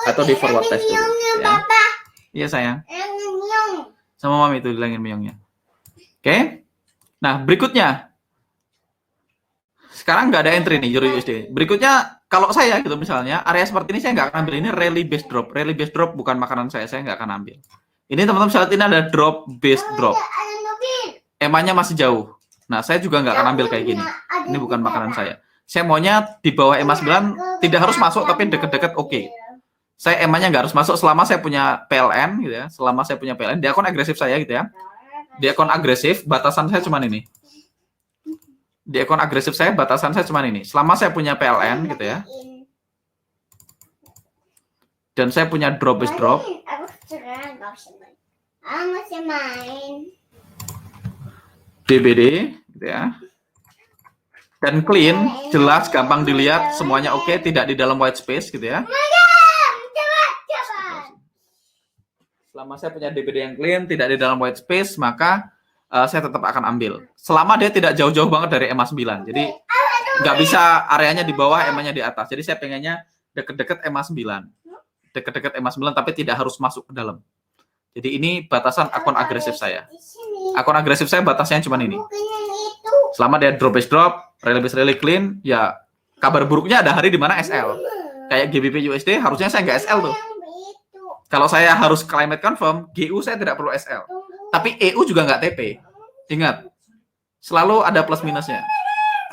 Atau di forward test dulu. Ya. Iya sayang. Sama Mami itu hilangin meongnya. Oke. Nah, berikutnya. Sekarang nggak ada entry nih Euro USD. Berikutnya, kalau saya gitu misalnya, area seperti ini saya nggak akan ambil. Ini rally base drop. Rally base drop bukan makanan saya nggak akan ambil. Ini teman-teman bisa lihat ini ada drop base drop. EMA-nya masih jauh. Nah, saya juga nggak akan ambil kayak gini. Ini bukan makanan saya. Saya maunya di bawah EMA 9, tidak harus masuk, tapi deket-deket oke. Saya EMA-nya nggak harus masuk selama saya punya PLN gitu ya. Selama saya punya PLN, di akun agresif saya gitu ya. Di akun agresif, batasan saya cuma ini. Di akun agresif saya, batasan saya cuma ini. Selama saya punya PLN gitu ya. Dan saya punya drop base drop. DBD gitu ya. Dan clean, jelas, gampang dilihat, semuanya oke, tidak di dalam white space gitu ya. Selama saya punya DBD yang clean, tidak di dalam white space, maka saya tetap akan ambil. Selama dia tidak jauh-jauh banget dari EMA 9. Jadi nggak bisa areanya di bawah, EMA-nya di atas. Jadi saya pengennya deket-deket EMA 9. Deket-deket EMA 9 tapi tidak harus masuk ke dalam. Jadi ini batasan akun agresif saya. Akun agresif saya batasnya cuma ini. Selama dia drop base drop, really clean, ya kabar buruknya ada hari di mana SL. Kayak GBP USD harusnya saya nggak SL tuh. Kalau saya harus climate confirm, GU saya tidak perlu SL. Tapi EU juga nggak TP. Ingat, selalu ada plus minusnya.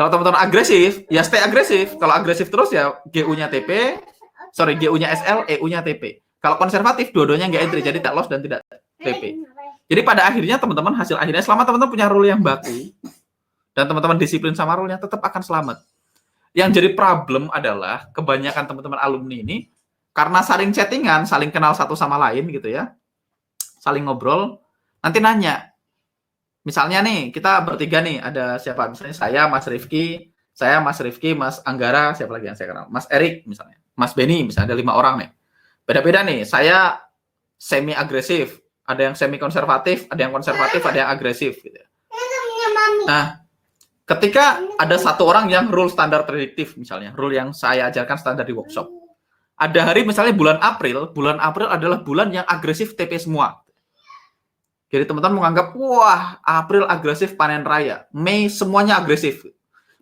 Kalau teman-teman agresif, ya stay agresif. Kalau agresif terus ya GU-nya TP, GU-nya SL, EU-nya TP. Kalau konservatif, dua-duanya nggak entry, jadi tak loss dan tidak TP. Jadi pada akhirnya teman-teman, hasil akhirnya selama teman-teman punya rule yang baku, dan teman-teman disiplin sama rule-nya, tetap akan selamat. Yang jadi problem adalah, kebanyakan teman-teman alumni ini, karena saling chattingan, saling kenal satu sama lain gitu ya, saling ngobrol, nanti nanya, misalnya nih, kita bertiga nih, ada siapa? Misalnya saya, Mas Rifki, Mas Anggara, siapa lagi yang saya kenal? Mas Erik misalnya, Mas Benny misalnya, ada 5 orang nih. Beda-beda nih, saya semi agresif, ada yang semi konservatif, ada yang konservatif, ada yang agresif gitu. Nah, ketika ada satu orang yang rule standar prediktif misalnya, rule yang saya ajarkan standar di workshop. Ada hari misalnya bulan April adalah bulan yang agresif TP semua. Jadi teman-teman menganggap, wah April agresif panen raya, Mei semuanya agresif.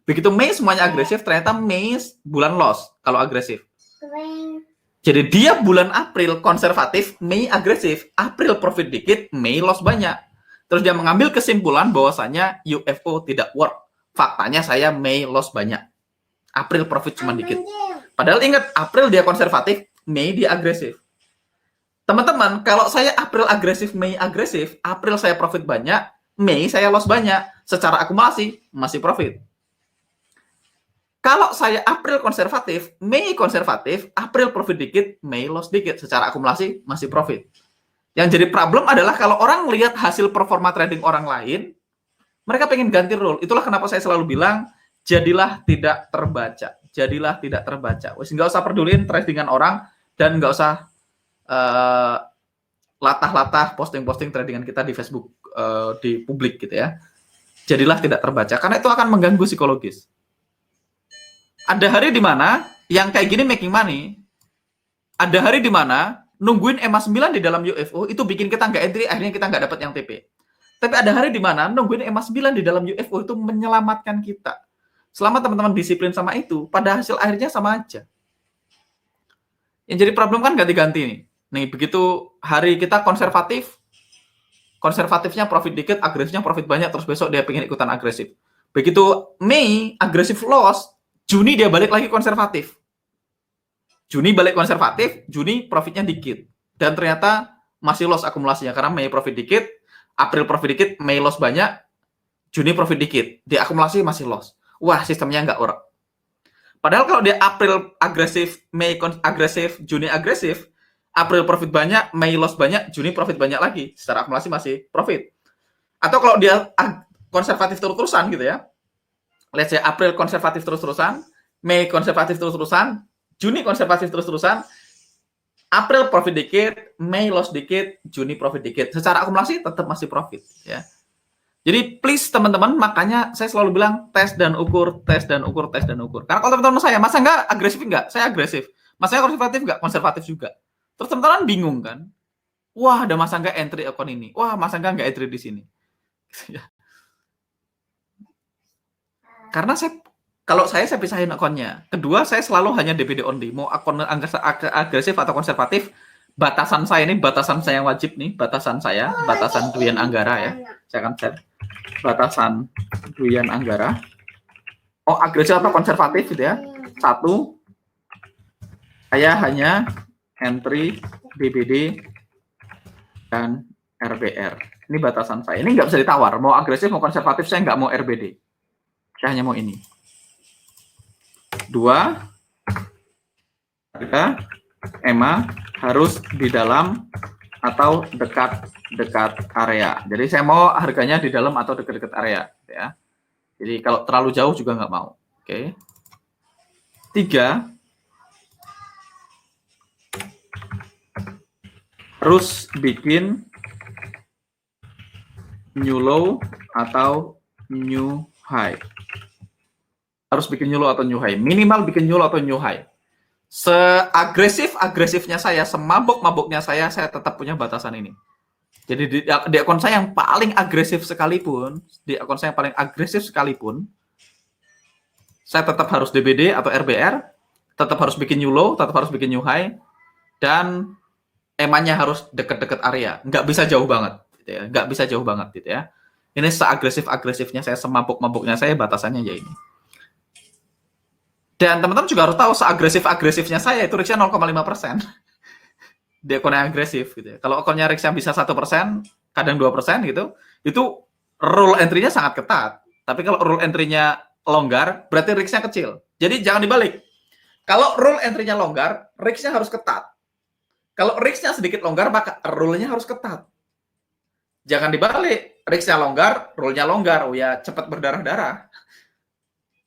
Begitu Mei semuanya agresif, ternyata Mei bulan loss kalau agresif. Jadi dia bulan April konservatif, Mei agresif, April profit dikit, Mei loss banyak. Terus dia mengambil kesimpulan bahwasanya UFO tidak work. Faktanya saya Mei loss banyak, April profit cuma dikit. Padahal ingat, April dia konservatif, Mei dia agresif. Teman-teman, kalau saya April agresif, Mei agresif, April saya profit banyak, Mei saya loss banyak, secara akumulasi masih profit. Kalau saya April konservatif, Mei konservatif, April profit dikit, Mei loss dikit, secara akumulasi masih profit. Yang jadi problem adalah kalau orang lihat hasil performa trading orang lain, mereka pengen ganti rule. Itulah kenapa saya selalu bilang, jadilah tidak terbaca. Jadilah tidak terbaca. Wes nggak usah pedulin tradingan orang, dan nggak usah latah-latah posting-posting tradingan kita di Facebook, di publik gitu ya. Jadilah tidak terbaca, karena itu akan mengganggu psikologis. Ada hari di mana yang kayak gini making money, ada hari di mana nungguin EMA 9 di dalam UFO itu bikin kita nggak entry, akhirnya kita nggak dapat yang TP. Tapi ada hari di mana nungguin EMA 9 di dalam UFO itu menyelamatkan kita. Selama teman-teman disiplin sama itu, pada hasil akhirnya sama aja. Yang jadi problem kan ganti-ganti nih. Nih, begitu hari kita konservatif, konservatifnya profit dikit, agresifnya profit banyak, terus besok dia pengen ikutan agresif. Begitu Mei, agresif loss, Juni dia balik lagi konservatif. Juni balik konservatif, Juni profitnya dikit. Dan ternyata masih loss akumulasinya, karena Mei profit dikit, April profit dikit, Mei loss banyak, Juni profit dikit. Di akumulasi masih loss. Wah, sistemnya nggak work. Padahal kalau dia April agresif, Mei agresif, Juni agresif, April profit banyak, Mei loss banyak, Juni profit banyak lagi. Secara akumulasi masih profit. Atau kalau dia konservatif terus-terusan gitu ya. Let's say April konservatif terus-terusan, Mei konservatif terus-terusan, Juni konservatif terus-terusan, April profit dikit, Mei loss dikit, Juni profit dikit. Secara akumulasi tetap masih profit ya. Jadi please teman-teman, makanya saya selalu bilang tes dan ukur, tes dan ukur, tes dan ukur. Karena kalau teman-teman saya, masa nggak agresif nggak? Saya agresif. Masanya konservatif nggak? Konservatif juga. Terus teman-teman bingung kan? Wah, ada masa nggak entry akun ini? Wah, masa nggak entry di sini? Karena kalau saya pisahin akunnya. Kedua, saya selalu hanya DPD only. Mau akun agresif atau konservatif, batasan saya ini, batasan saya yang wajib nih, batasan saya, batasan Duyan Anggara ya. Saya akan set batasan Duyan Anggara. Oh, agresif atau konservatif gitu ya. 1, saya hanya entry DBD dan RBR. Ini batasan saya. Ini nggak bisa ditawar. Mau agresif, mau konservatif, saya nggak mau RBD. Saya hanya mau ini. 2, harga EMA harus di dalam atau dekat area. Jadi saya mau harganya di dalam atau dekat-dekat area ya. Jadi kalau terlalu jauh juga nggak mau. Oke. 3, harus bikin new low atau new high. Harus bikin new low atau new high. Minimal bikin new low atau new high. Seagresifnya saya, semabok-maboknya saya tetap punya batasan ini. Jadi di akun saya yang paling agresif sekalipun, saya tetap harus DBD atau RBR, tetap harus bikin new low, tetap harus bikin new high, dan EMA-nya harus deket-deket area, nggak bisa jauh banget, gitu ya. Nggak bisa jauh banget, gitu ya. Ini seagresif-agresifnya saya, semabuk-mabuknya saya, batasannya ya ini. Dan teman-teman juga harus tahu seagresif-agresifnya saya itu RIX-nya 0,5%. Di akun yang agresif, gitu ya. Kalau akunnya RIX yang bisa 1%, kadang 2% gitu, itu rule entry-nya sangat ketat. Tapi kalau rule entry-nya longgar, berarti RIX-nya kecil. Jadi jangan dibalik. Kalau rule entry-nya longgar, RIX-nya harus ketat. Kalau RIX-nya sedikit longgar, maka rule-nya harus ketat. Jangan dibalik. RIX-nya longgar, rule-nya longgar. Oh ya, cepat berdarah-darah.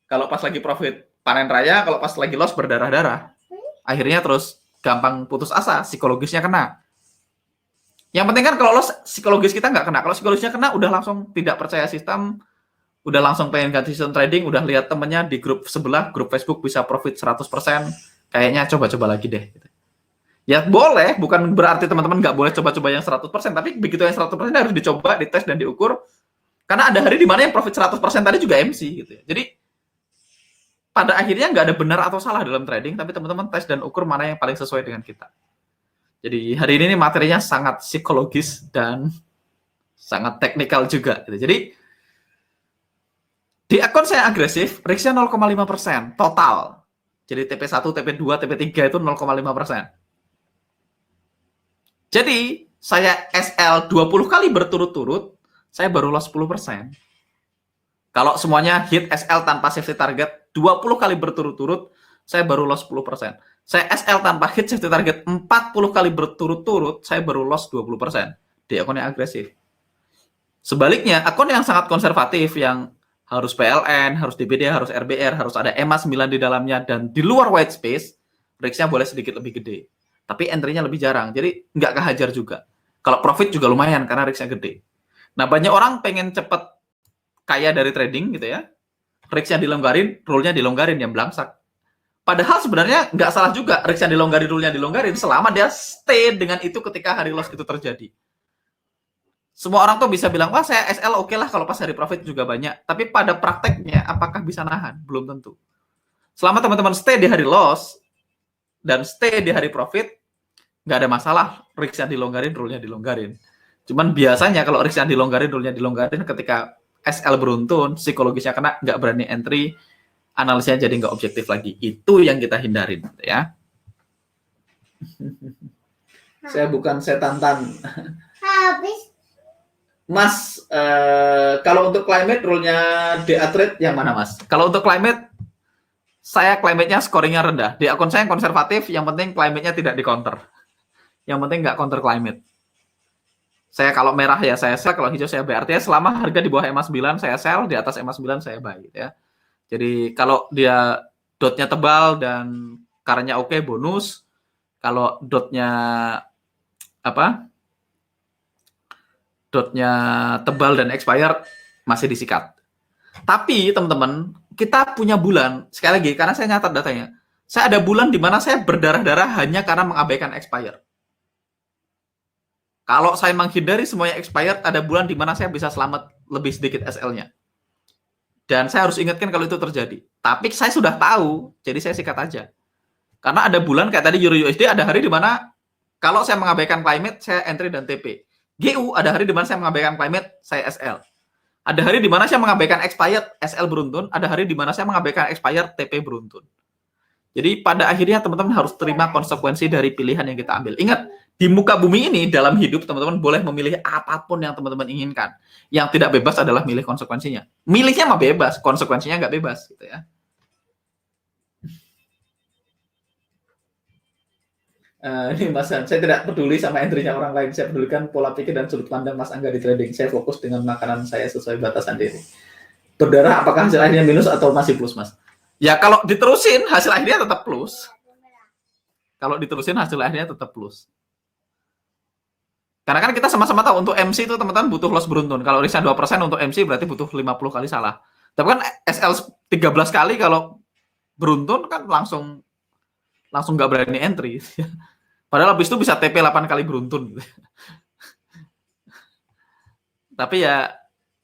Kalau pas lagi profit panen raya, kalau pas lagi loss berdarah-darah. Akhirnya terus gampang putus asa, psikologisnya kena. Yang penting kan kalau loss, psikologis kita nggak kena. Kalau psikologisnya kena, udah langsung tidak percaya sistem, udah langsung pengen ganti sistem trading, udah lihat temennya di grup sebelah, grup Facebook bisa profit 100%, kayaknya coba-coba lagi deh. Ya boleh, bukan berarti teman-teman nggak boleh coba-coba yang 100%, tapi begitu yang 100% harus dicoba, dites, dan diukur. Karena ada hari di mana yang profit 100% tadi juga MC gitu ya. Jadi pada akhirnya nggak ada benar atau salah dalam trading, tapi teman-teman tes dan ukur mana yang paling sesuai dengan kita. Jadi hari ini materinya sangat psikologis dan sangat teknikal juga. Gitu. Jadi di akun saya agresif, RIX-nya 0,5% total. Jadi TP1, TP2, TP3 itu 0,5%. Jadi saya SL 20 kali berturut-turut, saya baru loss 10%. Kalau semuanya hit SL tanpa safety target 20 kali berturut-turut, saya baru loss 10%. Saya SL tanpa hit safety target 40 kali berturut-turut, saya baru loss 20% di akun yang agresif. Sebaliknya, akun yang sangat konservatif, yang harus PLN, harus DBD, harus RBR, harus ada EMA 9 di dalamnya, dan di luar white space, RIX-nya boleh sedikit lebih gede. Tapi entry-nya lebih jarang, jadi nggak kehajar juga. Kalau profit juga lumayan, karena RIX-nya gede. Nah, banyak orang pengen cepet kaya dari trading gitu ya, RIX-nya dilonggarin, rule-nya dilonggarin, yang belangsak. Padahal sebenarnya nggak salah juga RIX-nya dilonggarin, rule-nya dilonggarin, selama dia stay dengan itu ketika hari loss itu terjadi. Semua orang tuh bisa bilang, wah saya SL oke lah kalau pas hari profit juga banyak. Tapi pada prakteknya, apakah bisa nahan? Belum tentu. Selama teman-teman stay di hari loss, dan stay di hari profit, nggak ada masalah RIX-nya dilonggarin, rule-nya dilonggarin. Cuman biasanya kalau RIX-nya dilonggarin, rule-nya dilonggarin, ketika SL beruntun, psikologisnya kena, nggak berani entry, analisnya jadi nggak objektif lagi. Itu yang kita hindarin, ya. Saya bukan setan-tan. Habis. Mas, kalau untuk climate, rule-nya DA Trade yang mana, Mas? Kalau untuk climate, saya climate-nya scoringnya rendah. Di akun saya yang konservatif, yang penting climate-nya tidak di-counter. Yang penting nggak counter climate. Saya kalau merah ya saya sell, kalau hijau saya buy. Artinya selama harga di bawah EMA 9 saya sell, di atas EMA 9 saya buy ya. Jadi kalau dia dotnya tebal dan karenya oke, bonus. Kalau dotnya apa? Dotnya tebal dan expired, masih disikat. Tapi teman-teman, kita punya bulan, sekali lagi karena saya nyatat datanya, saya ada bulan di mana saya berdarah-darah hanya karena mengabaikan expired. Kalau saya menghindari semuanya expired, ada bulan di mana saya bisa selamat lebih sedikit SL-nya. Dan saya harus ingatkan kalau itu terjadi. Tapi saya sudah tahu, jadi saya sikat aja. Karena ada bulan kayak tadi Euro USD, ada hari di mana kalau saya mengabaikan climate, saya entry dan TP. GU, ada hari di mana saya mengabaikan climate, saya SL. Ada hari di mana saya mengabaikan expired, SL beruntun. Ada hari di mana saya mengabaikan expired, TP beruntun. Jadi pada akhirnya teman-teman harus terima konsekuensi dari pilihan yang kita ambil. Ingat, di muka bumi ini, dalam hidup, teman-teman boleh memilih apapun yang teman-teman inginkan. Yang tidak bebas adalah milih konsekuensinya. Milihnya mah bebas, konsekuensinya nggak bebas. Gitu ya. Ini Mas, saya tidak peduli sama entry-nya orang lain. Saya pedulikan pola pikir dan sudut pandang Mas Angga di trading. Saya fokus dengan makanan saya sesuai batasan diri. Berdarah, apakah hasil akhirnya minus atau masih plus, Mas? Ya kalau diterusin, hasil akhirnya tetap plus. Kalau diterusin, hasil akhirnya tetap plus. Karena kan kita sama-sama tahu untuk MC itu teman-teman butuh loss beruntun. Kalau risknya 2% untuk MC berarti butuh 50 kali salah. Tapi kan SL 13 kali kalau beruntun kan langsung nggak berani entry. Padahal habis itu bisa TP 8 kali beruntun. Tapi ya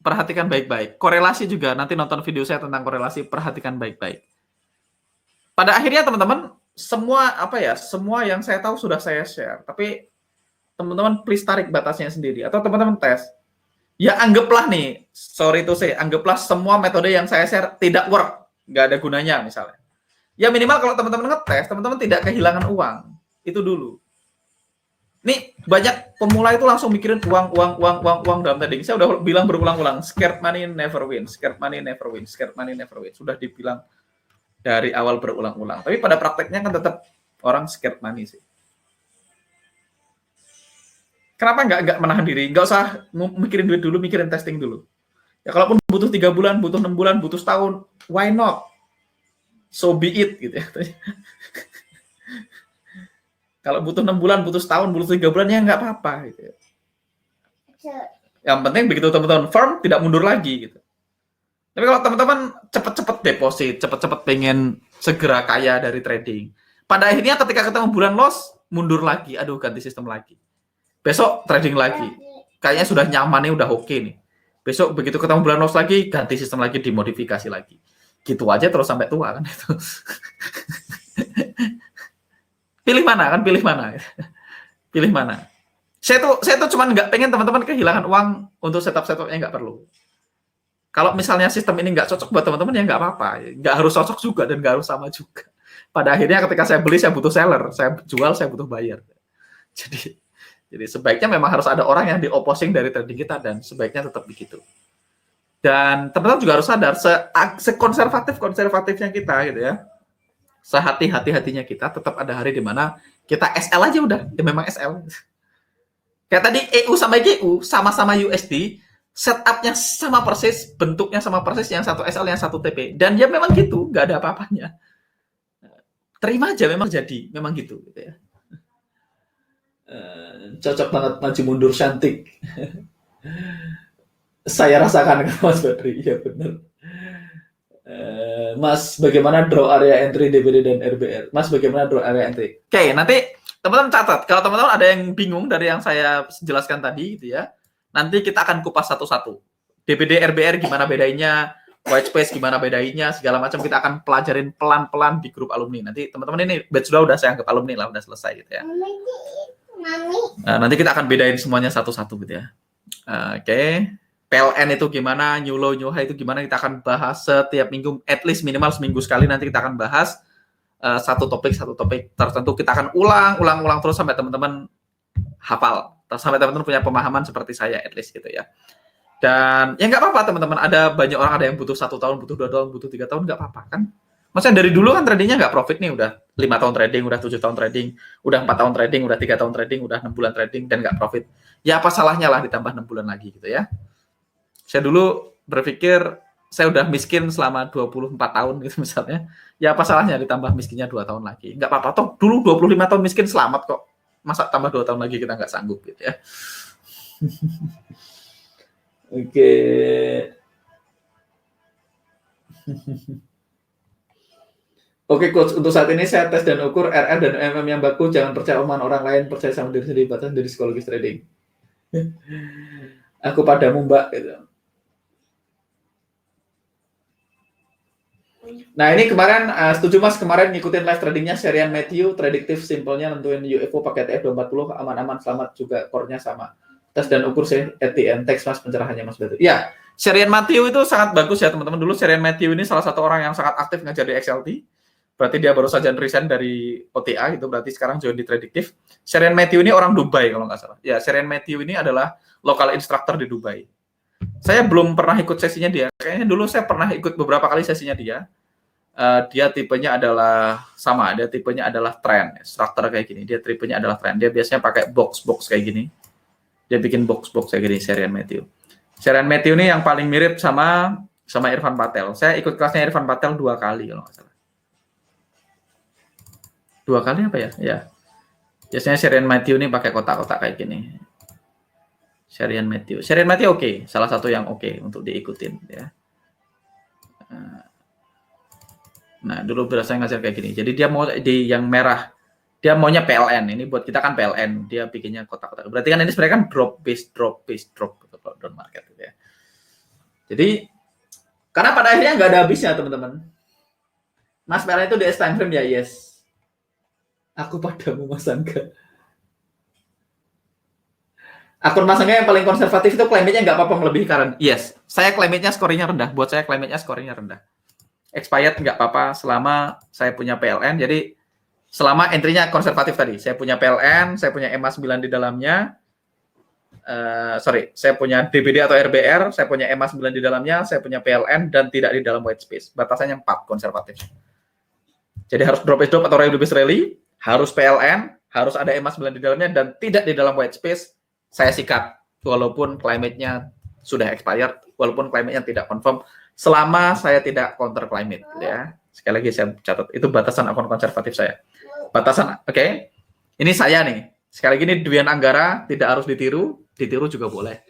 perhatikan baik-baik. Korelasi juga, nanti nonton video saya tentang korelasi, perhatikan baik-baik. Pada akhirnya teman-teman, semua yang saya tahu sudah saya share. Tapi teman-teman please tarik batasnya sendiri. Atau teman-teman tes. Ya anggaplah nih, sorry to say, anggaplah semua metode yang saya share tidak work. Nggak ada gunanya misalnya. Ya minimal kalau teman-teman ngetes, teman-teman tidak kehilangan uang. Itu dulu. Nih, banyak pemula itu langsung mikirin uang dalam trading. Saya udah bilang berulang-ulang, scared money never win, scared money never win, scared money never win. Sudah dibilang dari awal berulang-ulang. Tapi pada prakteknya kan tetap orang scared money sih. Kenapa nggak menahan diri? Nggak usah mikirin duit dulu, mikirin testing dulu. Ya kalaupun butuh 3 bulan, butuh 6 bulan, butuh setahun, why not? So be it gitu ya. Kalau butuh 6 bulan, butuh setahun, butuh 3 bulan, ya nggak apa-apa. Gitu. Yang penting begitu teman-teman firm, tidak mundur lagi. Gitu. Tapi kalau teman-teman cepat-cepat deposit, cepat-cepat pengen segera kaya dari trading, pada akhirnya ketika ketemu bulan loss, mundur lagi. Aduh, ganti sistem lagi. Besok trading lagi. Kayaknya sudah nyaman nih, udah oke nih. Besok begitu ketemu bulan loss lagi, ganti sistem lagi, dimodifikasi lagi. Gitu aja terus sampai tua kan. Pilih mana kan, pilih mana. Pilih mana. Saya tuh cuman nggak pengen teman-teman kehilangan uang untuk setup-setupnya, nggak perlu. Kalau misalnya sistem ini nggak cocok buat teman-teman ya nggak apa-apa. Nggak harus cocok juga dan nggak harus sama juga. Pada akhirnya ketika saya beli saya butuh seller, saya jual saya butuh buyer. Jadi sebaiknya memang harus ada orang yang di opposing dari trading kita dan sebaiknya tetap begitu. Dan teman-teman juga harus sadar sekonservatif-konservatifnya kita gitu ya. Sehati-hatinya kita tetap ada hari di mana kita SL aja udah, ya memang SL. Kayak tadi EU sama GU sama-sama USD, setupnya sama persis, bentuknya sama persis, yang satu SL, yang satu TP. Dan ya memang gitu, nggak ada apa-apanya. Terima aja, memang jadi, memang gitu. Ya. Cocok banget maju mundur cantik. Saya rasakan Mas Badri, iya benar. Mas, bagaimana draw area entry DBD dan RBR? Mas, bagaimana draw area entry? Oke, nanti teman-teman catat. Kalau teman-teman ada yang bingung dari yang saya jelaskan tadi, gitu ya, nanti kita akan kupas satu-satu. DBD, RBR gimana bedainya, white space gimana bedainya, segala macam kita akan pelajarin pelan-pelan di grup alumni. Nanti teman-teman ini batch sudah saya anggap alumni lah, udah selesai gitu ya. Nah, nanti kita akan bedain semuanya satu-satu gitu ya. Oke. PLN itu gimana, new low, new high itu gimana, kita akan bahas setiap minggu, at least minimal seminggu sekali, nanti kita akan bahas satu topik tertentu, kita akan ulang terus sampai teman-teman hafal, sampai teman-teman punya pemahaman seperti saya, at least gitu ya. Dan ya nggak apa-apa teman-teman, ada banyak orang ada yang butuh 1 tahun, butuh 2 tahun, butuh 3 tahun, nggak apa-apa kan. Maksudnya dari dulu kan tradingnya nggak profit nih, udah 5 tahun trading, udah 7 tahun trading, udah 4 tahun trading, udah 3 tahun trading, udah 6 bulan trading, dan nggak profit. Ya apa salahnya lah ditambah 6 bulan lagi gitu ya. Saya dulu berpikir saya udah miskin selama 24 tahun gitu misalnya. Ya apa salahnya ditambah miskinnya 2 tahun lagi. Nggak apa-apa, toh dulu 25 tahun miskin selamat kok. Masa tambah 2 tahun lagi kita nggak sanggup gitu ya. Oke. Oke coach, untuk saat ini saya tes dan ukur RR dan MM yang baku, jangan percaya omongan orang lain, percaya sama diri sendiri, batas dari psikologis trading. Aku padamu mbak gitu. Nah ini kemarin setuju mas, kemarin ngikutin live tradingnya Sherian Matthew, prediktif simpelnya nentuin UFO pakai TF240 aman-aman, selamat juga core-nya sama. Tes dan ukur sih ATM, teks mas pencerahannya mas Batu. Ya, Sherian Matthew itu sangat bagus ya teman-teman. Dulu Sherian Matthew ini salah satu orang yang sangat aktif ngajar di XLT. Berarti dia baru saja resign dari OTA gitu, berarti sekarang join di prediktif. Sherian Matthew ini orang Dubai kalau nggak salah. Ya, Sherian Matthew ini adalah lokal instructor di Dubai. Saya belum pernah ikut sesinya dia. Kayaknya dulu saya pernah ikut beberapa kali sesinya dia. Dia tipenya adalah sama, dia tipenya adalah trend, instructor kayak gini. Dia tipenya adalah trend. Dia biasanya pakai box kayak gini. Dia bikin box kayak gini, Sherian Matthew. Sherian Matthew ini yang paling mirip sama Irfan Patel. Saya ikut kelasnya Irfan Patel 2 kali kalau nggak salah. 2 kali apa ya? Ya. Biasanya Sherian Matthew ini pakai kotak-kotak kayak gini. Sherian Matthew oke, salah satu yang oke untuk diikutin ya. Nah, dulu berasa ngajar kayak gini. Jadi dia mau di yang merah, dia maunya PLN. Ini buat kita kan PLN, dia bikinnya kotak-kotak. Berarti kan ini sebenarnya kan drop base drop gitu kalau down market gitu ya. Jadi karena pada akhirnya nggak ada habisnya teman-teman. Mas PLN itu DS time frame ya, yes. Aku padamu Mas Angga. Akun Mas Angga yang paling konservatif itu climate-nya nggak apa-apa melebihi current. Yes, saya climate-nya scoringnya rendah. Buat saya climate-nya scoringnya rendah. Expired nggak apa-apa selama saya punya PLN. Jadi selama entry-nya konservatif tadi. Saya punya PLN, saya punya EMA 9 di dalamnya. Saya punya DBD atau RBR, saya punya EMA 9 di dalamnya, saya punya PLN, dan tidak di dalam white space. Batasannya 4 konservatif. Jadi harus drop is drop atau rally base rally, harus PLN, harus ada EMA 9 di dalamnya, dan tidak di dalam white space, saya sikat. Walaupun climate-nya sudah expired, walaupun climate-nya tidak confirm, selama saya tidak counter climate. Ya. Sekali lagi saya catat, itu batasan akun konservatif saya. Batasan, oke. Ini saya nih. Sekali lagi ini Dwian Anggara, tidak harus ditiru juga boleh.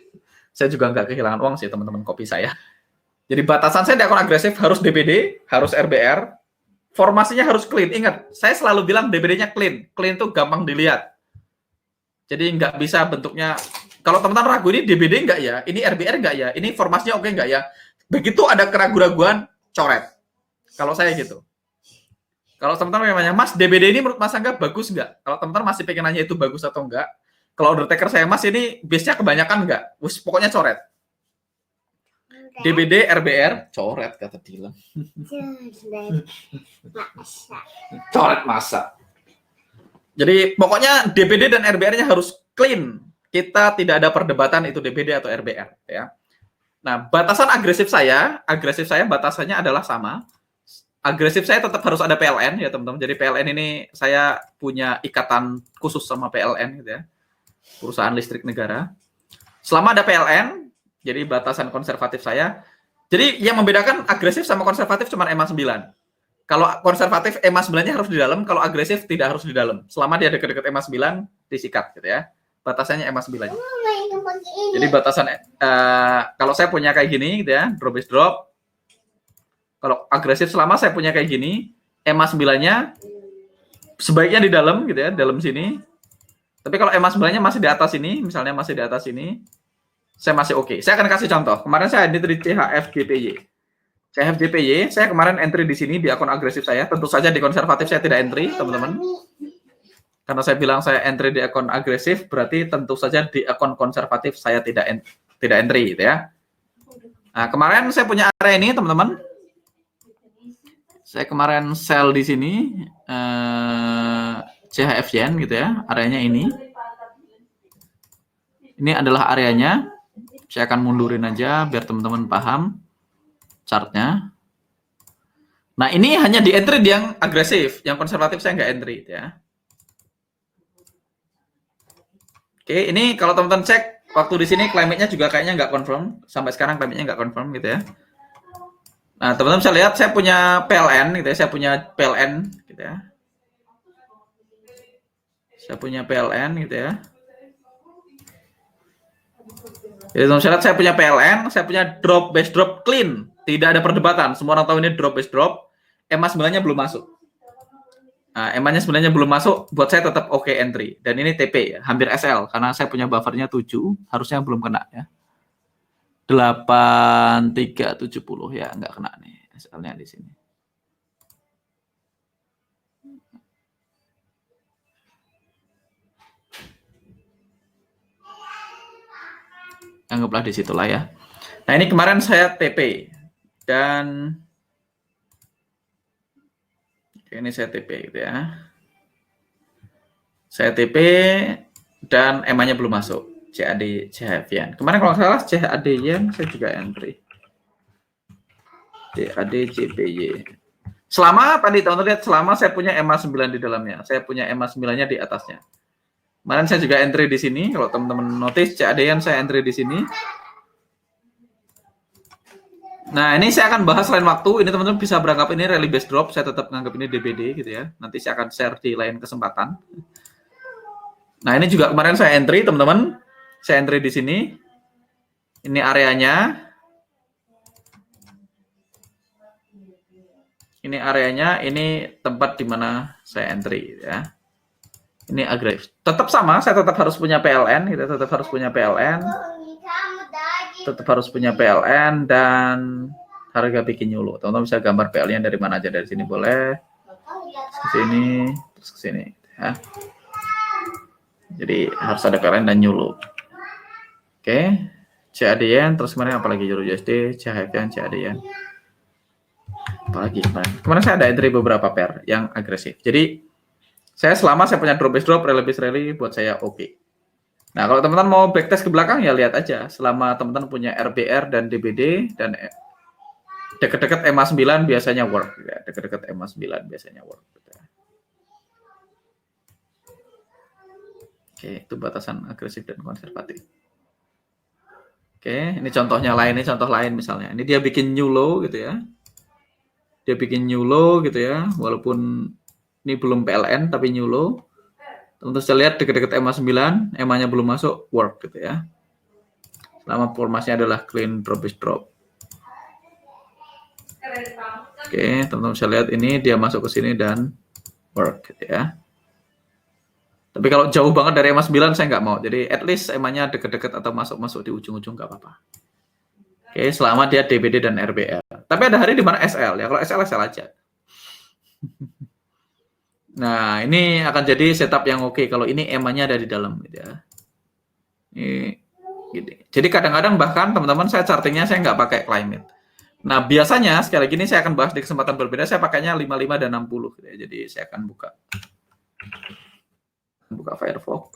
Saya juga nggak kehilangan uang sih teman-teman kopi saya. Jadi batasan saya di akun agresif harus DBD, harus RBR, formasinya harus clean. Ingat, saya selalu bilang DBD-nya clean. Clean itu gampang dilihat. Jadi nggak bisa bentuknya, kalau teman-teman ragu ini DBD nggak ya, ini RBR nggak ya, ini formasinya oke nggak ya. Begitu ada keraguan-raguan, coret. Kalau saya gitu. Kalau teman-teman nanya, Mas, DBD ini menurut Mas Angga bagus nggak? Kalau teman-teman masih pengen nanya itu bagus atau enggak, kalau Undertaker saya, Mas, ini base-nya kebanyakan nggak? Pokoknya coret. DBD, RBR, coret, kata Dilan. Coret masa. Jadi pokoknya DBD dan RBR-nya harus clean. Kita tidak ada perdebatan itu DBD atau RBR. Ya. Nah, batasan agresif saya batasannya adalah sama. Agresif saya tetap harus ada PLN ya teman-teman. Jadi PLN ini saya punya ikatan khusus sama PLN gitu ya. Perusahaan listrik negara. Selama ada PLN, jadi batasan konservatif saya. Jadi yang membedakan agresif sama konservatif cuma EMA 9. Kalau konservatif EMA 9-nya harus di dalam, kalau agresif tidak harus di dalam. Selama dia dekat-dekat EMA 9 disikat gitu ya. Batasannya EMA 9. Jadi batasan kalau saya punya kayak gini gitu ya, drop is drop. Kalau agresif selama saya punya kayak gini, EMA 9-nya sebaiknya di dalam gitu ya, dalam sini. Tapi kalau EMA 9-nya masih di atas ini, misalnya masih di atas ini, saya masih oke. Saya akan kasih contoh. Kemarin saya entry di CHFJPY. CHFJPY, saya kemarin entry di sini di akun agresif saya. Tentu saja di konservatif saya tidak entry, teman-teman. Karena saya bilang saya entry di akun agresif, berarti tentu saja di akun konservatif saya tidak entry gitu ya. Nah, kemarin saya punya area ini, teman-teman. Saya kemarin sell di sini CHF Yen gitu ya, areanya ini. Ini adalah areanya. Saya akan mundurin aja biar teman-teman paham chartnya. Nah, ini hanya di entry yang agresif, yang konservatif saya nggak entry ya. Oke, ini kalau teman-teman cek waktu di sini climate-nya juga kayaknya nggak confirm. Sampai sekarang climate-nya nggak confirm gitu ya. Nah, teman-teman bisa lihat saya punya PLN gitu ya, saya punya PLN gitu ya. Saya punya PLN gitu ya. Jadi teman-teman bisa lihat saya punya PLN, saya punya drop base drop clean, tidak ada perdebatan. Semua orang tahu ini drop base drop. EMA 9-nya belum masuk. Nah, EMA-nya sebenarnya belum masuk, buat saya tetap oke entry. Dan ini TP ya, hampir SL karena saya punya buffernya 7, harusnya belum kena ya. 8370 ya, nggak kena nih SL-nya di sini. Anggaplah di situlah ya. Nah, ini kemarin saya TP dan ini saya TP gitu ya. Saya TP dan EMA-nya belum masuk. CAD CHF Yen. Kemarin kalau salah CAD Yen saya juga entry. CAD JPY. Selama tadi teman-teman lihat selama saya punya EMA 9 di dalamnya. Saya punya EMA 9-nya di atasnya. Kemarin saya juga entry di sini. Kalau teman-teman notice CAD Yen saya entry di sini. Nah, ini saya akan bahas lain waktu. Ini teman-teman bisa berangkat ini rally base drop. Saya tetap menganggap ini DBD gitu ya. Nanti saya akan share di lain kesempatan. Nah, ini juga kemarin saya entry, teman-teman. Saya entry di sini. Ini areanya. Ini areanya, ini tempat di mana saya entry ya. Ini agresif. Tetap sama, saya tetap harus punya PLN, kita tetap harus punya PLN. tetap harus punya PLN dan harga bikin nyulu. Teman-teman bisa gambar PLN dari mana aja, dari sini boleh, ke sini, terus ke sini. Ya. Jadi harus ada PLN dan nyulu. Oke, CAD yen, terus kemarin apa lagi, Euro USD, CHF yen, CAD yen. Apalagi kemarin saya ada entry beberapa pair yang agresif. Jadi selama saya punya drop base drop, rally base rally, buat saya oke. Nah, kalau teman-teman mau backtest ke belakang ya lihat aja. Selama teman-teman punya RBR dan DBD dan dekat-dekat EMA 9 biasanya work. Ya. Dekat-dekat EMA 9 biasanya work. Oke, itu batasan agresif dan konservatif. Oke, ini contohnya lain, ini contoh lain misalnya. Ini dia bikin new low gitu ya. Dia bikin new low gitu ya, walaupun ini belum PLN tapi new low. Teman-teman bisa lihat dekat-dekat EMA 9, EMA-nya belum masuk, work gitu ya. Selama formasinya adalah clean drop base drop. Oke, teman-teman bisa lihat ini dia masuk ke sini dan work gitu ya. Tapi kalau jauh banget dari EMA 9 saya nggak mau. Jadi at least EMA-nya dekat-dekat atau masuk-masuk di ujung-ujung nggak apa-apa. Oke, selama dia DBD dan RBR. Tapi ada hari di mana SL ya. Kalau SL aja. Nah, ini akan jadi setup yang oke kalau ini EMA-nya ada di dalam gitu ya. Ini gitu. Jadi kadang-kadang bahkan teman-teman saya chartingnya saya nggak pakai climate. Nah, biasanya sekali lagi ini saya akan bahas di kesempatan berbeda, saya pakainya 55 dan 60 gitu ya. Jadi saya akan buka Firefox.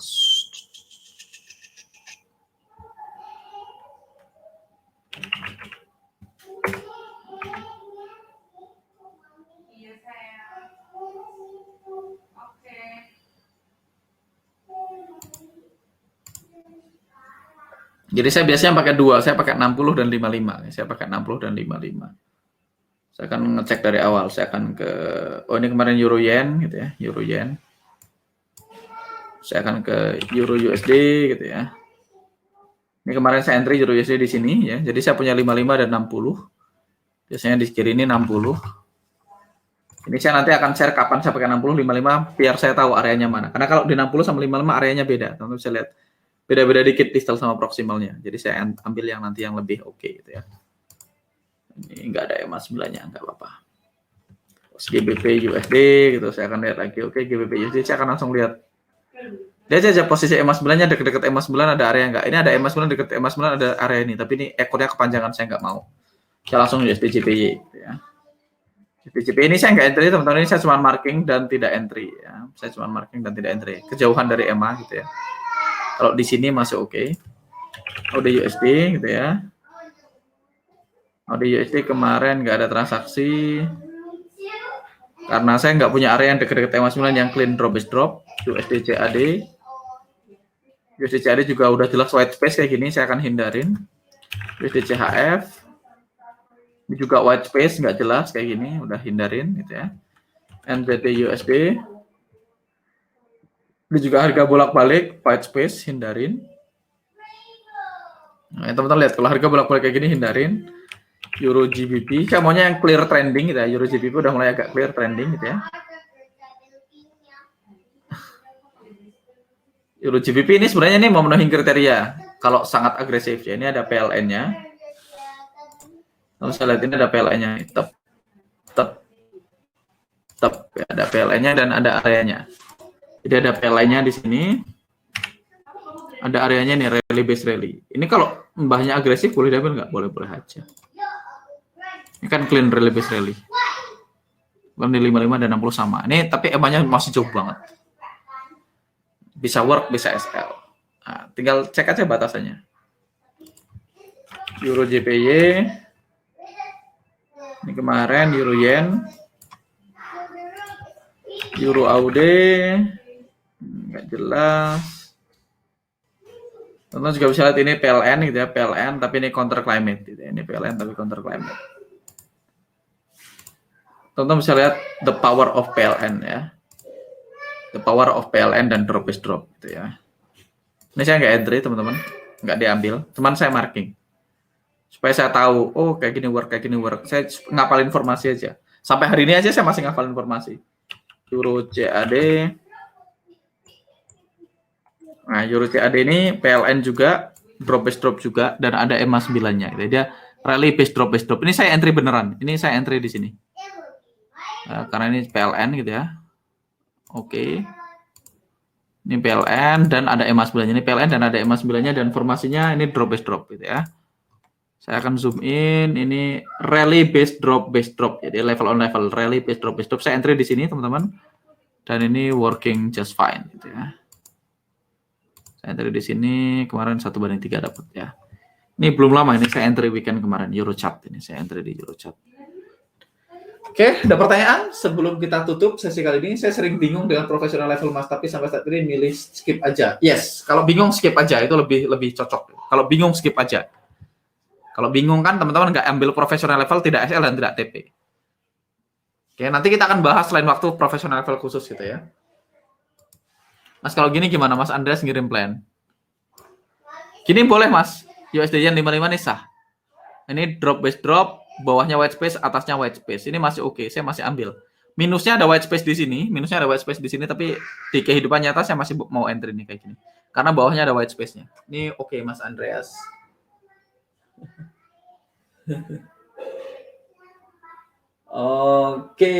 Jadi saya biasanya pakai dua, saya pakai 60 dan 55. Saya pakai 60 dan 55. Saya akan ngecek dari awal, saya akan ke, oh ini kemarin Euro Yen gitu ya, Euro Yen. Saya akan ke Euro USD gitu ya. Ini kemarin saya entry Euro USD di sini ya. Jadi saya punya 55 dan 60. Biasanya di kiri ini 60. Ini saya nanti akan share kapan saya pakai 60, 55 biar saya tahu areanya mana. Karena kalau di 60 sama 55 areanya beda. Teman-teman bisa lihat. Beda-beda dikit distal sama proximalnya. Jadi saya ambil yang nanti yang lebih oke gitu ya. Ini enggak ada EMA 9-nya, enggak apa-apa. Terus GBP USD gitu, saya akan lihat lagi. Oke, GBP USD saya akan langsung lihat. Lihat aja posisi EMA 9-nya dekat-dekat EMA 9 ada area enggak. Ini ada EMA 9 dekat EMA 9 ada area ini, tapi ini ekornya kepanjangan saya enggak mau. Saya langsung USD JPY gitu ya. USD JPY ini saya enggak entry, teman-teman, ini saya cuma marking dan tidak entry ya. Saya cuma marking dan tidak entry. Kejauhan dari EMA gitu ya. Kalau di sini masih oke. OD USD gitu ya. OD USD kemarin nggak ada transaksi. Karena saya nggak punya area yang dekat-dekat EMA 9 yang clean drop base drop. USD CAD. USD CAD juga udah jelas white space kayak gini, saya akan hindarin. USD CHF. Ini juga white space nggak jelas kayak gini, udah hindarin gitu ya. NZD USD. Ini juga harga bolak-balik, white space, hindarin. Nah, teman-teman lihat, kalau harga bolak-balik kayak gini, hindarin. Euro GBP, saya maunya yang clear trending gitu ya. Euro GBP udah mulai agak clear trending gitu ya. Euro GBP ini sebenarnya ini memenuhi kriteria. Kalau sangat agresif ya, ini ada PLN-nya. Kalau saya lihat ini ada PLN-nya. Tep. Ya, ada PLN-nya dan ada areanya. Jadi ada PLN-nya di sini. Ada areanya nih, rally base rally. Ini kalau mbahnya agresif boleh diambil nggak? Boleh aja. Ini kan clean rally base rally. Ini 55 dan 60 sama. Ini tapi EMA-nya masih jauh banget. Bisa work, bisa SL. Nah, tinggal cek aja batasannya. Euro JPY. Ini kemarin Euro Yen. Euro AUD. Nggak jelas. Teman-teman juga bisa lihat ini PLN gitu ya, PLN tapi ini counter climate gitu ya. Ini PLN tapi counter climate. Teman-teman bisa lihat the power of PLN ya. The power of PLN dan drop is drop gitu ya. Ini saya nggak entry teman-teman, nggak diambil, cuman saya marking. Supaya saya tahu, oh kayak gini work. Saya ngapalin informasi aja. Sampai hari ini aja saya masih ngapalin informasi. Euro CAD. Nah, Euro CAD ini PLN juga drop base drop juga, dan ada EMA 9-nya. Gitu. Dia rally base drop. Ini saya entry beneran. Ini saya entry di sini. Karena ini PLN gitu ya. Oke. Ini PLN dan ada EMA 9-nya. Ini PLN dan ada EMA 9-nya, dan formasinya ini drop base drop gitu ya. Saya akan zoom in. Ini rally base drop. Jadi level on level, rally base drop. Saya entry di sini teman-teman. Dan ini working just fine gitu ya. Saya entry di sini kemarin 1/3 dapat ya. Ini belum lama, ini saya entry weekend kemarin Eurochart, ini saya entry di Eurochart. Oke, ada pertanyaan sebelum kita tutup sesi kali ini? Saya sering bingung dengan profesional level Mas, tapi sampai saat ini milih skip aja. Yes, kalau bingung skip aja, itu lebih cocok. Kalau bingung skip aja. Kalau bingung kan teman-teman nggak ambil profesional level, tidak SL dan tidak TP. Oke, nanti kita akan bahas lain waktu profesional level khusus gitu ya. Mas, kalau gini gimana Mas Andreas ngirim plan? Gini boleh Mas, USD Yen 55 nih sah. Ini drop base drop, bawahnya white space, atasnya white space. Ini masih oke, saya masih ambil. Minusnya ada white space di sini, tapi di kehidupan nyata saya masih mau entry nih kayak gini. Karena bawahnya ada white space-nya. Ini oke Mas Andreas. Oke.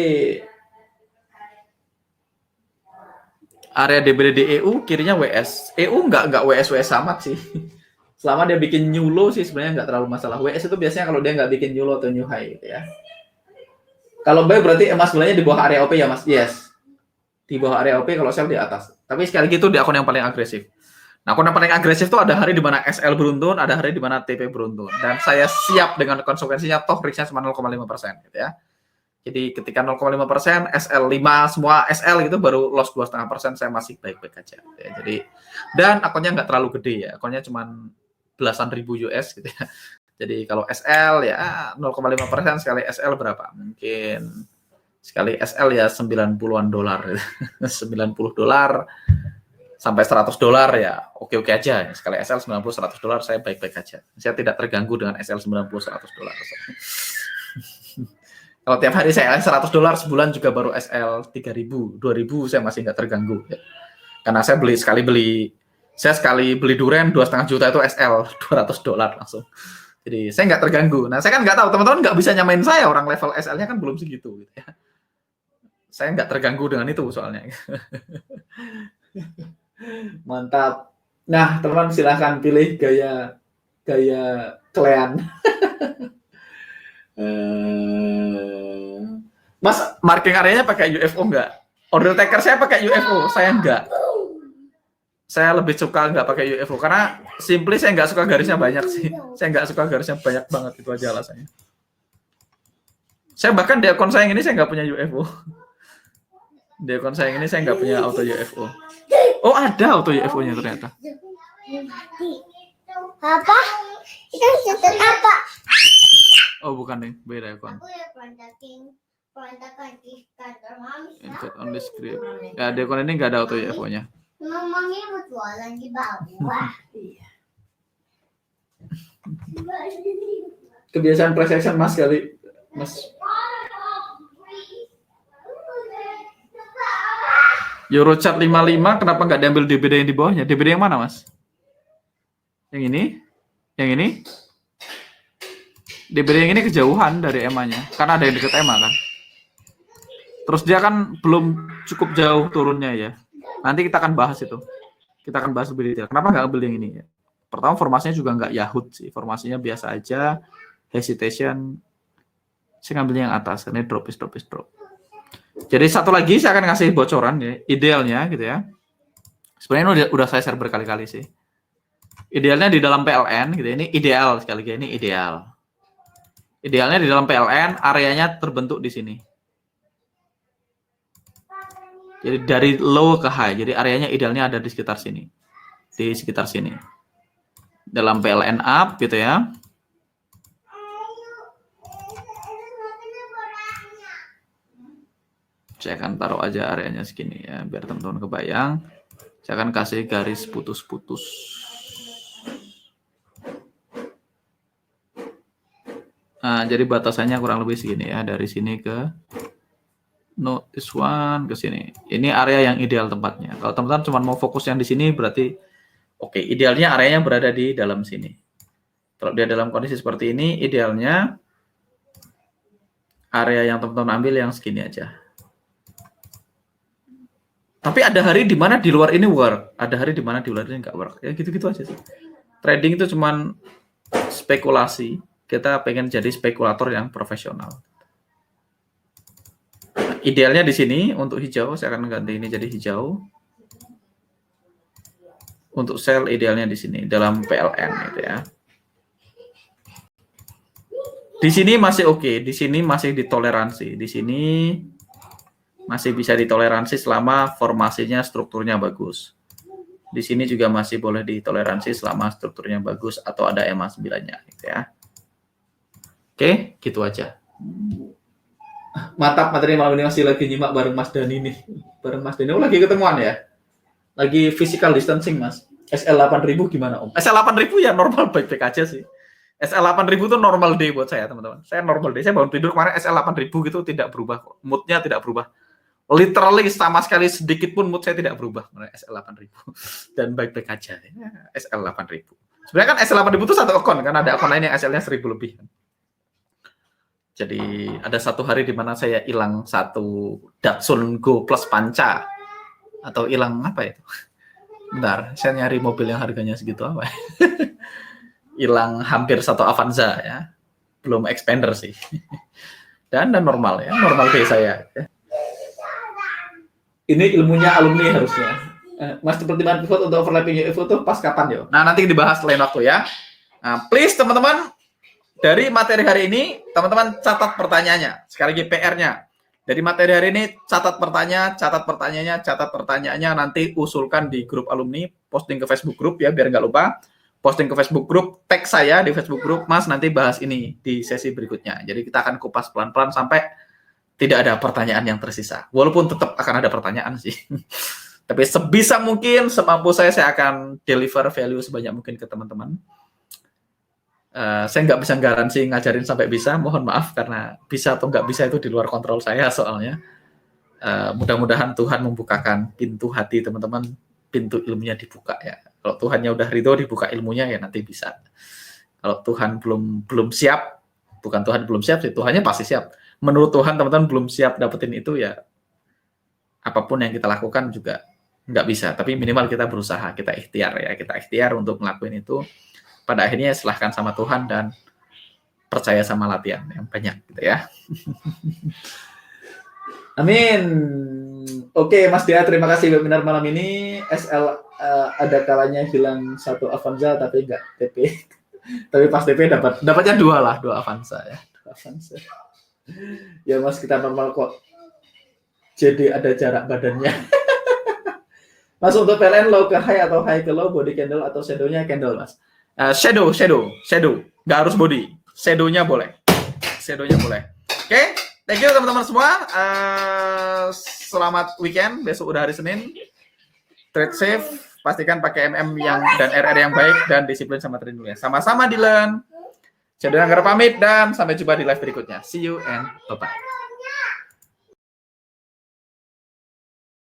Area DBD di EU kirinya WS. EU nggak WS amat sih. Selama dia bikin new low sih sebenarnya nggak terlalu masalah. WS itu biasanya kalau dia nggak bikin new low atau new high gitu ya. Kalau buy berarti emas sebenarnya di bawah area OP ya Mas. Yes. Di bawah area OP, kalau sell di atas. Tapi sekali lagi itu di akun yang paling agresif. Nah, akun yang paling agresif itu ada hari di mana SL beruntun, ada hari di mana TP beruntun. Dan saya siap dengan konsekuensinya, toh risknya cuma 0,5% gitu ya. Jadi ketika 0,5%, SL 5, semua SL gitu baru loss 2,5%, saya masih baik-baik aja. Ya, jadi, dan akunnya nggak terlalu gede ya, akunnya cuma belasan ribu US gitu ya. Jadi kalau SL ya 0,5% sekali SL berapa? Mungkin sekali SL ya 90-an dolar. 90 dolar sampai 100 dolar ya oke-oke aja. Sekali SL 90-100 dolar saya baik-baik aja. Saya tidak terganggu dengan SL 90-100 dolar. Kalau tiap hari saya 100 dolar sebulan juga baru SL 3.000, 2.000 saya masih nggak terganggu ya. Karena saya sekali beli duren 2,5 juta itu SL 200 dolar langsung. Jadi saya nggak terganggu. Nah, saya kan nggak tahu, teman-teman nggak bisa nyamain saya, orang level SL-nya kan belum segitu gitu ya. Saya nggak terganggu dengan itu soalnya. Mantap. Nah, teman silahkan pilih gaya kalian. Mas, marking areanya pakai UFO nggak? Order taker saya pakai UFO, saya nggak. Saya lebih suka nggak pakai UFO karena simply saya nggak suka garisnya banyak sih. Saya nggak suka garisnya banyak banget, itu aja alasannya. Saya bahkan di akun saya yang ini saya nggak punya UFO. Di akun saya yang ini saya nggak punya auto UFO. Oh, ada auto UFO-nya ternyata. Apa? Itu sistem apa? Oh, bukan nih, beda akun. Aku ya perantakan di kantor mami. Insert on the script. Ya, di akun ini nggak ada auto UFO-nya. Mamanya berjualan di bawah. Kebiasaan price action Mas kali, Mas. Eurochart 55 kenapa nggak diambil DBD yang di bawahnya? DBD yang mana, Mas? Yang ini? Yang ini? DBD yang ini kejauhan dari EMA-nya karena ada yang deket EMA kan. Terus dia kan belum cukup jauh turunnya ya. Nanti kita akan bahas itu. Kita akan bahas lebih detail. Kenapa nggak ambil yang ini ya? Pertama formasinya juga nggak Yahoo sih. Formasinya biasa aja. Hesitation. Saya ngambil yang atas. Ini drop. Jadi satu lagi saya akan ngasih bocoran ya. Idealnya gitu ya. Sebenarnya udah saya share berkali-kali sih. Idealnya di dalam PLN gitu. Ini ideal sekali lagi. Ini ideal. Idealnya di dalam PLN areanya terbentuk di sini. Jadi dari low ke high. Jadi areanya idealnya ada di sekitar sini. Di sekitar sini. Dalam PLN up gitu ya. Saya akan taruh aja areanya segini ya. Biar teman-teman kebayang. Saya akan kasih garis putus-putus. Nah, jadi batasannya kurang lebih segini ya. Dari sini ke this one ke sini. Ini area yang ideal tempatnya. Kalau teman-teman cuma mau fokus yang di sini berarti Oke, idealnya areanya berada di dalam sini. Kalau dia dalam kondisi seperti ini, idealnya area yang teman-teman ambil yang segini aja. Tapi ada hari di mana di luar ini work, ada hari di mana di luar ini nggak work. Ya gitu-gitu aja sih. Trading itu cuman spekulasi. Kita pengen jadi spekulator yang profesional. Idealnya di sini untuk hijau, saya akan ganti ini jadi hijau. Untuk sell idealnya di sini dalam PLN gitu ya. Di sini masih oke, di sini masih ditoleransi, di sini masih bisa ditoleransi selama formasinya strukturnya bagus. Di sini juga masih boleh ditoleransi selama strukturnya bagus atau ada EMA 9-nya gitu ya. Oke, gitu aja. Mantap, materi malam ini masih lagi nyimak bareng Mas Dani nih. Bareng Mas Dani. Oh, lagi ketemuan ya? Lagi physical distancing, Mas. SL 8000 gimana, Om? SL 8000 ya normal baik-baik aja sih. SL 8000 itu normal day buat saya, teman-teman. Saya normal day. Saya bangun tidur kemarin SL 8000 gitu tidak berubah kok. Mood-nya tidak berubah. Literally sama sekali sedikit pun mood saya tidak berubah. SL 8000 dan baik-baik aja. Ya, SL 8000. Sebenarnya kan SL 8000 itu satu akun kan, ada akun lain yang SL-nya 1000 lebih. Jadi ada satu hari di mana saya hilang satu Datsun Go Plus Panca atau hilang apa itu? Bentar, saya nyari mobil yang harganya segitu apa? Hilang hampir satu Avanza ya, belum expander sih. Dan normal ya, normal day saya. Ini ilmunya alumni harusnya. Mas pertimbangan pivot untuk overlapping UFO itu pas kapan yo? Nah nanti dibahas lain waktu ya. Nah, please teman-teman. Dari materi hari ini, teman-teman catat pertanyaannya. Sekali lagi PR-nya. Dari materi hari ini, catat pertanyaannya, nanti usulkan di grup alumni, posting ke Facebook group ya, biar nggak lupa. Posting ke Facebook group, tag saya di Facebook group, Mas nanti bahas ini di sesi berikutnya. Jadi kita akan kupas pelan-pelan sampai tidak ada pertanyaan yang tersisa. Walaupun tetap akan ada pertanyaan sih. Tapi sebisa mungkin, semampu saya akan deliver value sebanyak mungkin ke teman-teman. Saya nggak bisa garansi ngajarin sampai bisa, mohon maaf karena bisa atau nggak bisa itu di luar kontrol saya soalnya. Mudah-mudahan Tuhan membukakan pintu hati teman-teman, pintu ilmunya dibuka ya. Kalau Tuhannya udah ridho dibuka ilmunya ya nanti bisa. Kalau Tuhan belum siap, bukan Tuhan belum siap sih, Tuhannya pasti siap. Menurut Tuhan teman-teman belum siap dapetin itu ya, apapun yang kita lakukan juga nggak bisa. Tapi minimal kita berusaha, kita ikhtiar untuk ngelakuin itu. Pada akhirnya silahkan sama Tuhan dan percaya sama latihan yang banyak gitu ya. Amin. Oke Mas Dia, terima kasih webinar malam ini. SL ada kalanya hilang satu Avanza tapi enggak TP. Tapi pas TP dapatnya dua Avanza ya. Dua Avanza. Ya Mas, kita normal kok. Jadi ada jarak badannya. Mas, untuk PLN low ke high atau high ke low, body candle atau shadow-nya candle Mas? Shadow, nggak harus body, shadow-nya boleh. Oke, thank you teman-teman semua. Selamat weekend, besok udah hari Senin. Trade safe, pastikan pakai MM dan RR yang baik dan disiplin sama trading ya. Sama-sama Dylan. Shadow Anggar pamit dan sampai jumpa di live berikutnya. See you and bye-bye.